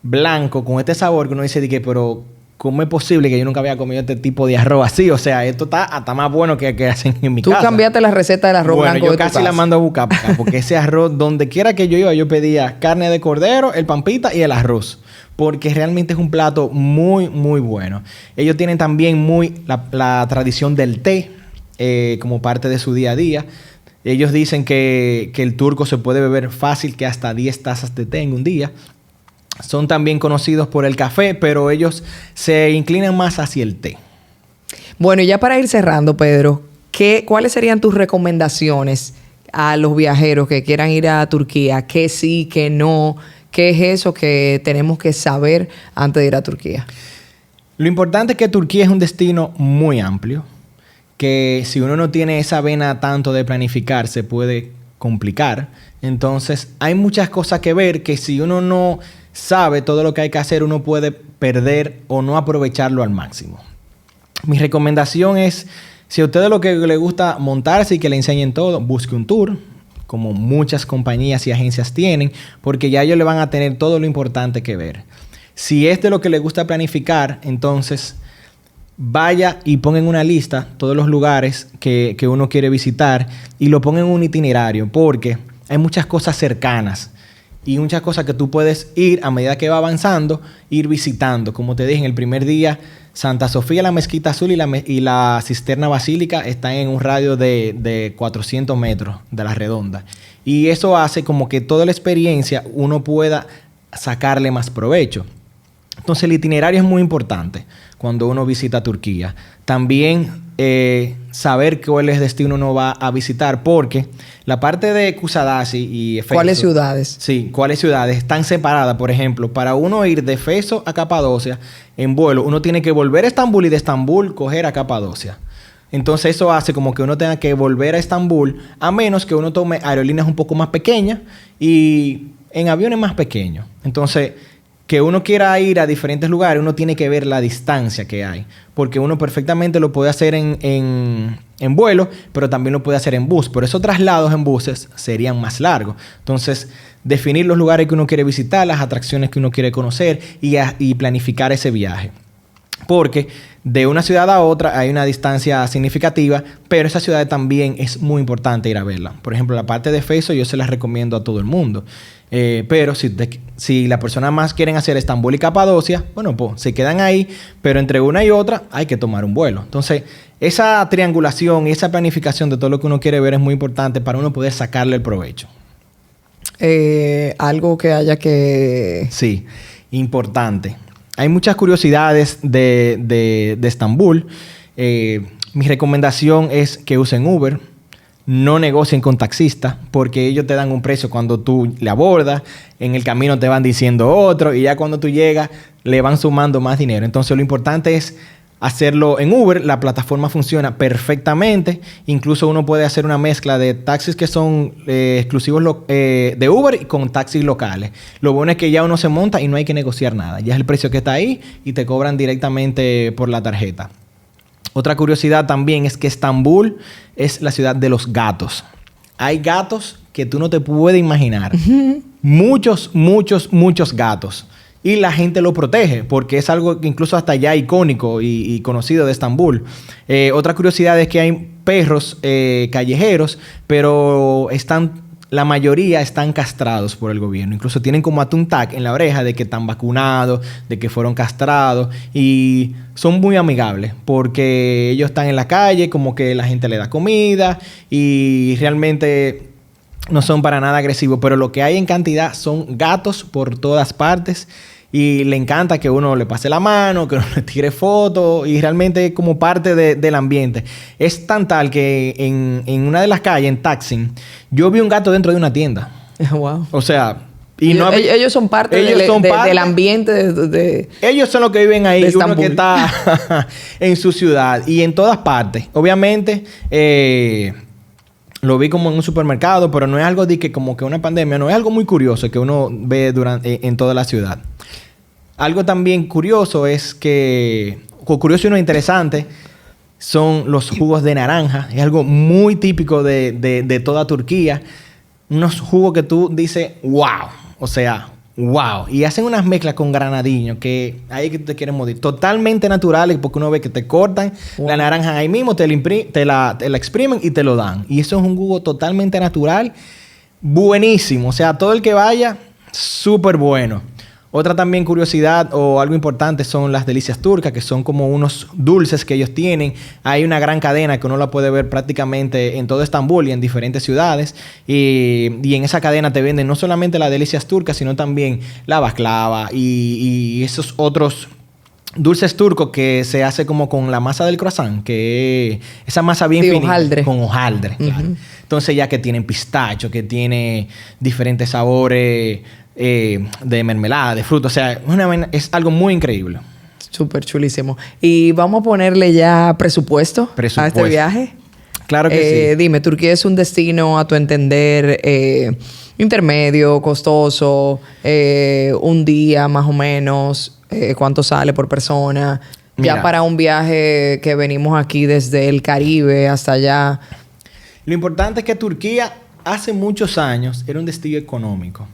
blanco con este sabor que uno dice de que, pero ¿cómo es posible que yo nunca había comido este tipo de arroz así? O sea, esto está hasta más bueno que hacen en mi casa. Tú cambiaste la receta del arroz blanco yo de tu casi casa. la mando a buscar porque ese arroz, donde quiera que yo iba, yo pedía carne de cordero, el pampita y el arroz. Porque realmente es un plato muy, muy bueno. Ellos tienen también la tradición del té como parte de su día a día. Ellos dicen que el turco se puede beber fácil que hasta 10 tazas de té en un día. Son también conocidos por el café, pero ellos se inclinan más hacia el té. Bueno, y ya para ir cerrando, Pedro, ¿cuáles serían tus recomendaciones a los viajeros que quieran ir a Turquía? ¿Qué sí, qué no? ¿Qué es eso que tenemos que saber antes de ir a Turquía? Lo importante es que Turquía es un destino muy amplio, que si uno no tiene esa vena tanto de planificar, se puede complicar. Entonces, hay muchas cosas que ver que si uno no sabe todo lo que hay que hacer, uno puede perder o no aprovecharlo al máximo. Mi recomendación es, si a ustedes lo que les gusta montarse y que le enseñen todo, busque un tour, como muchas compañías y agencias tienen, porque ya ellos le van a tener todo lo importante que ver. Si es de lo que les gusta planificar, entonces vaya y ponga en una lista todos los lugares que uno quiere visitar y lo ponga en un itinerario, porque hay muchas cosas cercanas y muchas cosas que tú puedes ir a medida que va avanzando, ir visitando. Como te dije, en el primer día, Santa Sofía, la Mezquita Azul y la Cisterna Basílica están en un radio de 400 metros de la redonda. Y eso hace como que toda la experiencia uno pueda sacarle más provecho. Entonces el itinerario es muy importante cuando uno visita Turquía. También saber cuáles destinos uno va a visitar, porque la parte de Kusadasi y Efeso... ¿Cuáles ciudades? Sí, cuáles ciudades están separadas. Por ejemplo, para uno ir de Efeso a Capadocia en vuelo, uno tiene que volver a Estambul y de Estambul coger a Capadocia. Entonces eso hace como que uno tenga que volver a Estambul, a menos que uno tome aerolíneas un poco más pequeñas y en aviones más pequeños. Entonces, que uno quiera ir a diferentes lugares, uno tiene que ver la distancia que hay. Porque uno perfectamente lo puede hacer en vuelo, pero también lo puede hacer en bus. Por eso traslados en buses serían más largos. Entonces, definir los lugares que uno quiere visitar, las atracciones que uno quiere conocer y planificar ese viaje. Porque de una ciudad a otra hay una distancia significativa, pero esa ciudad también es muy importante ir a verla. Por ejemplo, la parte de Efeso yo se las recomiendo a todo el mundo. Pero si las personas más quieren hacer Estambul y Capadocia, bueno, pues se quedan ahí, pero entre una y otra hay que tomar un vuelo. Entonces, esa triangulación y esa planificación de todo lo que uno quiere ver es muy importante para uno poder sacarle el provecho. Algo que haya que... Sí, importante. Hay muchas curiosidades de Estambul. Mi recomendación es que usen Uber. No negocien con taxistas, porque ellos te dan un precio cuando tú le abordas, en el camino te van diciendo otro, y ya cuando tú llegas le van sumando más dinero. Entonces lo importante es hacerlo en Uber. La plataforma funciona perfectamente. Incluso uno puede hacer una mezcla de taxis que son exclusivos de Uber y con taxis locales. Lo bueno es que ya uno se monta y no hay que negociar nada. Ya es el precio que está ahí y te cobran directamente por la tarjeta. Otra curiosidad también es que Estambul es la ciudad de los gatos. Hay gatos que tú no te puedes imaginar. Muchos gatos. Y la gente lo protege porque es algo que incluso hasta ya icónico y conocido de Estambul. Otra curiosidad es que hay perros callejeros, pero la mayoría están castrados por el gobierno. Incluso tienen como un tag en la oreja de que están vacunados, de que fueron castrados. Y son muy amigables porque ellos están en la calle, como que la gente le da comida y realmente no son para nada agresivos. Pero lo que hay en cantidad son gatos por todas partes. Y le encanta que uno le pase la mano, que uno le tire fotos y realmente como parte del ambiente. Es tan tal que en una de las calles, en Taksim, yo vi un gato dentro de una tienda. Wow. O sea... ellos son parte del ambiente de ellos son los que viven ahí, uno que está en su ciudad y en todas partes. Obviamente... lo vi como en un supermercado, pero no es algo de que como que una pandemia, no es algo muy curioso que uno ve en toda la ciudad. Algo también curioso es que, curioso y no interesante, son los jugos de naranja. Es algo muy típico de toda Turquía. Unos jugos que tú dices, wow, o sea, wow. Y hacen unas mezclas con granadillo que ahí que te quieren morir. Totalmente naturales porque uno ve que te cortan la naranja ahí mismo, te la exprimen y te lo dan. Y eso es un jugo totalmente natural, buenísimo. O sea, todo el que vaya, súper bueno. Otra también curiosidad o algo importante son las delicias turcas, que son como unos dulces que ellos tienen. Hay una gran cadena que uno la puede ver prácticamente en todo Estambul y en diferentes ciudades. Y en esa cadena te venden no solamente las delicias turcas, sino también la baklava y esos otros dulces turcos que se hace como con la masa del croissant, que esa masa bien finita. Hojaldre. Con hojaldre, claro. Entonces ya que tienen pistacho, que tiene diferentes sabores de mermelada, de fruta. O sea, es algo muy increíble. Súper chulísimo. Y vamos a ponerle ya presupuesto a este viaje. Claro que sí. Dime, ¿Turquía es un destino, a tu entender, intermedio, costoso, un día más o menos? ¿Cuánto sale por persona? Mira, ya para un viaje que venimos aquí desde el Caribe hasta allá. Lo importante es que Turquía hace muchos años era un destino económico.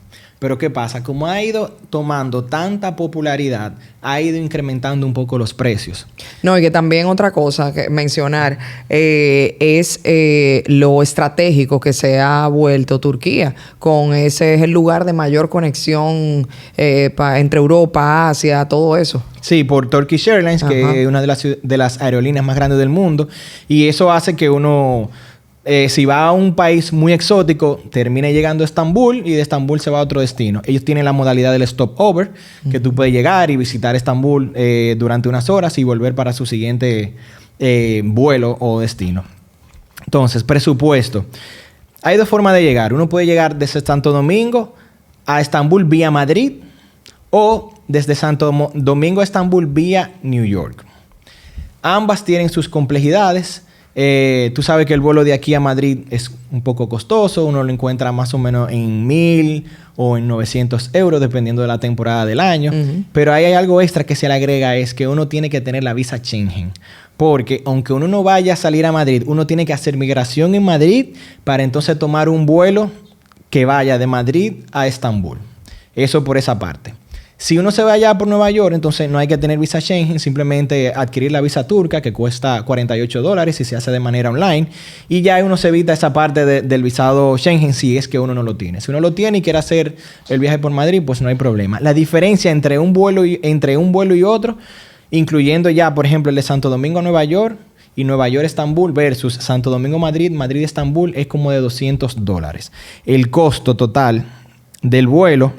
Pero ¿qué pasa? Como ha ido tomando tanta popularidad, ha ido incrementando un poco los precios. No, y que también otra cosa que mencionar es lo estratégico que se ha vuelto Turquía. Ese es el lugar de mayor conexión entre Europa, Asia, todo eso. Sí, por Turkish Airlines, que es una de las aerolíneas más grandes del mundo. Y eso hace que uno, si va a un país muy exótico, termine llegando a Estambul y de Estambul se va a otro destino. Ellos tienen la modalidad del stopover, que tú puedes llegar y visitar Estambul durante unas horas y volver para su siguiente vuelo o destino. Entonces, presupuesto. Hay dos formas de llegar. Uno puede llegar desde Santo Domingo a Estambul vía Madrid o desde Santo Domingo a Estambul vía New York. Ambas tienen sus complejidades. Tú sabes que el vuelo de aquí a Madrid es un poco costoso. Uno lo encuentra más o menos en 1,000 o en 900 euros, dependiendo de la temporada del año. Pero ahí hay algo extra que se le agrega, es que uno tiene que tener la visa Schengen. Porque aunque uno no vaya a salir a Madrid, uno tiene que hacer migración en Madrid para entonces tomar un vuelo que vaya de Madrid a Estambul. Eso por esa parte. Si uno se va allá por Nueva York, entonces no hay que tener visa Schengen, simplemente adquirir la visa turca, que cuesta $48 y se hace de manera online. Y ya uno se evita esa parte del visado Schengen si es que uno no lo tiene. Si uno lo tiene y quiere hacer el viaje por Madrid, pues no hay problema. La diferencia entre un vuelo y otro, incluyendo ya, por ejemplo, el de Santo Domingo a Nueva York y Nueva York Estambul versus Santo Domingo Madrid, Madrid Estambul, es como de $200. El costo total del vuelo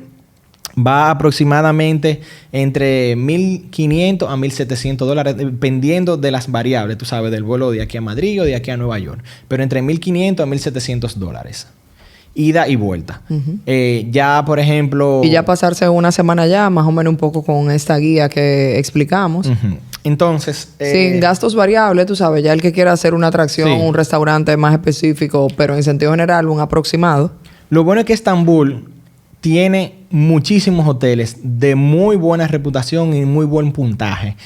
va aproximadamente entre $1,500 a $1,700, dependiendo de las variables, tú sabes, del vuelo de aquí a Madrid o de aquí a Nueva York. Pero entre $1,500 a $1,700. Ida y vuelta. Ya, por ejemplo... Y ya pasarse una semana ya, más o menos un poco con esta guía que explicamos. Entonces... sin gastos variables, tú sabes, ya el que quiera hacer una atracción, un restaurante más específico, pero en sentido general, un aproximado. Lo bueno es que Estambul tiene muchísimos hoteles de muy buena reputación y muy buen puntaje.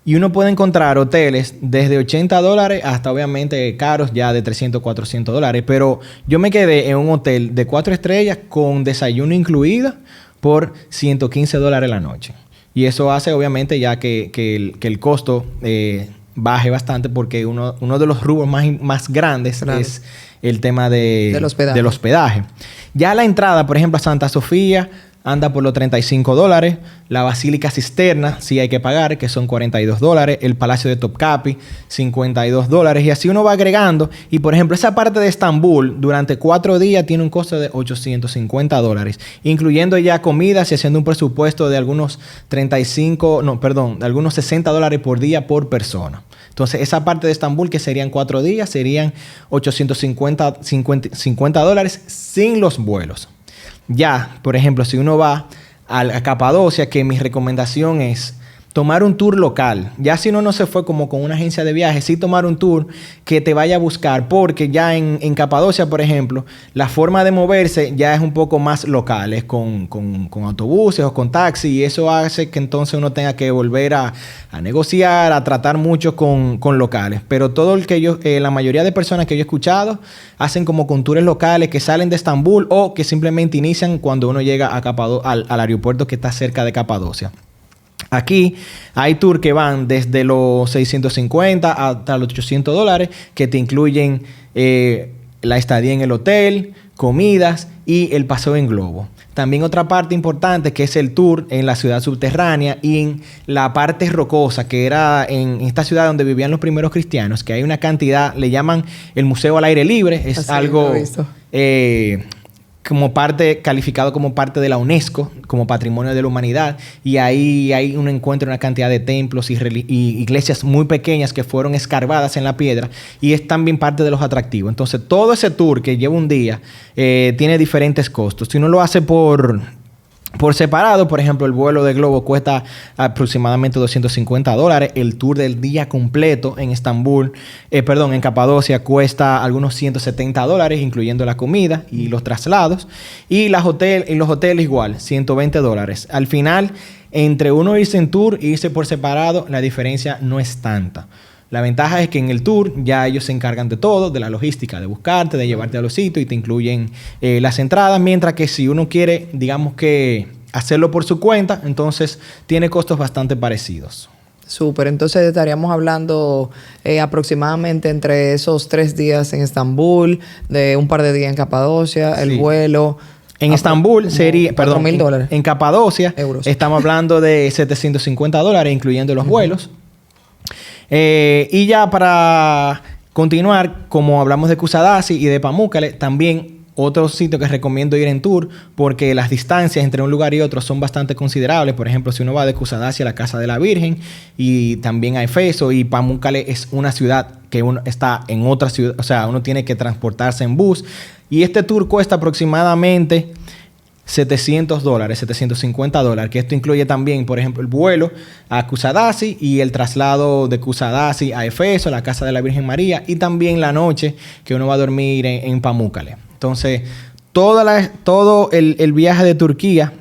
Y uno puede encontrar hoteles desde $80 hasta obviamente caros ya de $300, $400. Pero yo me quedé en un hotel de 4 estrellas con desayuno incluido por $115 la noche. Y eso hace obviamente ya que el costo baje bastante, porque uno de los rubros más grandes es el tema del hospedaje. Ya la entrada, por ejemplo, a Santa Sofía anda por los $35. La Basílica Cisterna sí hay que pagar, que son $42. El Palacio de Topkapi, $52. Y así uno va agregando. Y, por ejemplo, esa parte de Estambul durante 4 días tiene un costo de $850. Incluyendo ya comidas y haciendo un presupuesto de algunos algunos $60 por día por persona. Entonces, esa parte de Estambul, que serían 4 días, serían $850 sin los vuelos. Ya, por ejemplo, si uno va a Capadocia, que mi recomendación es tomar un tour local. Ya si uno no se fue como con una agencia de viajes, sí tomar un tour que te vaya a buscar, porque ya en Capadocia, por ejemplo, la forma de moverse ya es un poco más local, es con autobuses o con taxi, y eso hace que entonces uno tenga que volver a negociar, a tratar mucho con locales. Pero la mayoría de personas que yo he escuchado hacen como con tours locales que salen de Estambul o que simplemente inician cuando uno llega a al aeropuerto que está cerca de Capadocia. Aquí hay tours que van desde los $650 hasta los $800, que te incluyen la estadía en el hotel, comidas y el paseo en globo. También otra parte importante, que es el tour en la ciudad subterránea y en la parte rocosa, que era en esta ciudad donde vivían los primeros cristianos, que hay una cantidad, le llaman el museo al aire libre. Es así, algo calificado como parte de la UNESCO, como Patrimonio de la Humanidad. Y ahí hay un encuentro, una cantidad de templos y iglesias muy pequeñas que fueron escarbadas en la piedra, y es también parte de los atractivos. Entonces, todo ese tour que lleva un día tiene diferentes costos. Si uno lo hace por separado, por ejemplo, el vuelo de globo cuesta aproximadamente $250. El tour del día completo en en Capadocia cuesta algunos $170, incluyendo la comida y los traslados. Y los hoteles igual, $120. Al final, entre uno irse en tour e irse por separado, la diferencia no es tanta. La ventaja es que en el tour ya ellos se encargan de todo, de la logística, de buscarte, de llevarte a los sitios y te incluyen las entradas, mientras que si uno quiere, digamos que hacerlo por su cuenta, entonces tiene costos bastante parecidos. Súper, entonces estaríamos hablando aproximadamente entre esos 3 días en Estambul, de un par de días en Capadocia, el vuelo. En Estambul sería, perdón, $4,000. en Capadocia Euros. estamos hablando de $750, incluyendo los vuelos. Y ya para continuar, como hablamos de Kusadasi y de Pamukkale, también otro sitio que recomiendo ir en tour porque las distancias entre un lugar y otro son bastante considerables. Por ejemplo, si uno va de Kusadasi a la Casa de la Virgen y también a Efeso, y Pamukkale es una ciudad que uno está en otra ciudad, o sea, uno tiene que transportarse en bus. Y este tour cuesta aproximadamente $700, $750, que esto incluye también, por ejemplo, el vuelo a Kusadasi y el traslado de Kusadasi a Efeso, la Casa de la Virgen María, y también la noche que uno va a dormir en Pamukkale. Entonces, todo el viaje de Turquía,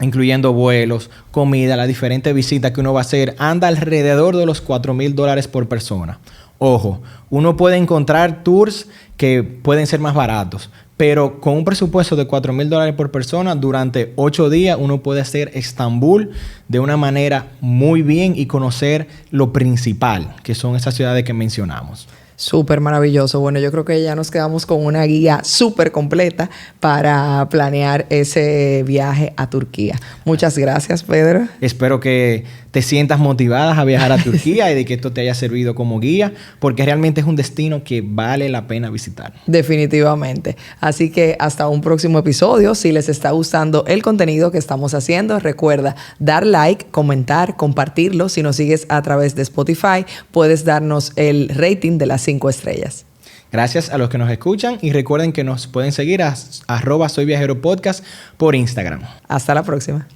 incluyendo vuelos, comida, las diferentes visitas que uno va a hacer, anda alrededor de los $4,000 por persona. Ojo, uno puede encontrar tours que pueden ser más baratos, pero con un presupuesto de $4,000 por persona, durante 8 días uno puede hacer Estambul de una manera muy bien y conocer lo principal, que son esas ciudades que mencionamos. Súper maravilloso. Bueno, yo creo que ya nos quedamos con una guía súper completa para planear ese viaje a Turquía. Muchas gracias, Pedro. Espero que te sientas motivada a viajar a Turquía y de que esto te haya servido como guía, porque realmente es un destino que vale la pena visitar. Definitivamente. Así que hasta un próximo episodio. Si les está gustando el contenido que estamos haciendo, recuerda dar like, comentar, compartirlo. Si nos sigues a través de Spotify, puedes darnos el rating de las 5 estrellas. Gracias a los que nos escuchan y recuerden que nos pueden seguir a @soyviajeropodcast por Instagram. Hasta la próxima.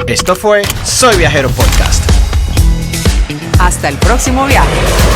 Esto fue Soy Viajero Podcast. Hasta el próximo viaje.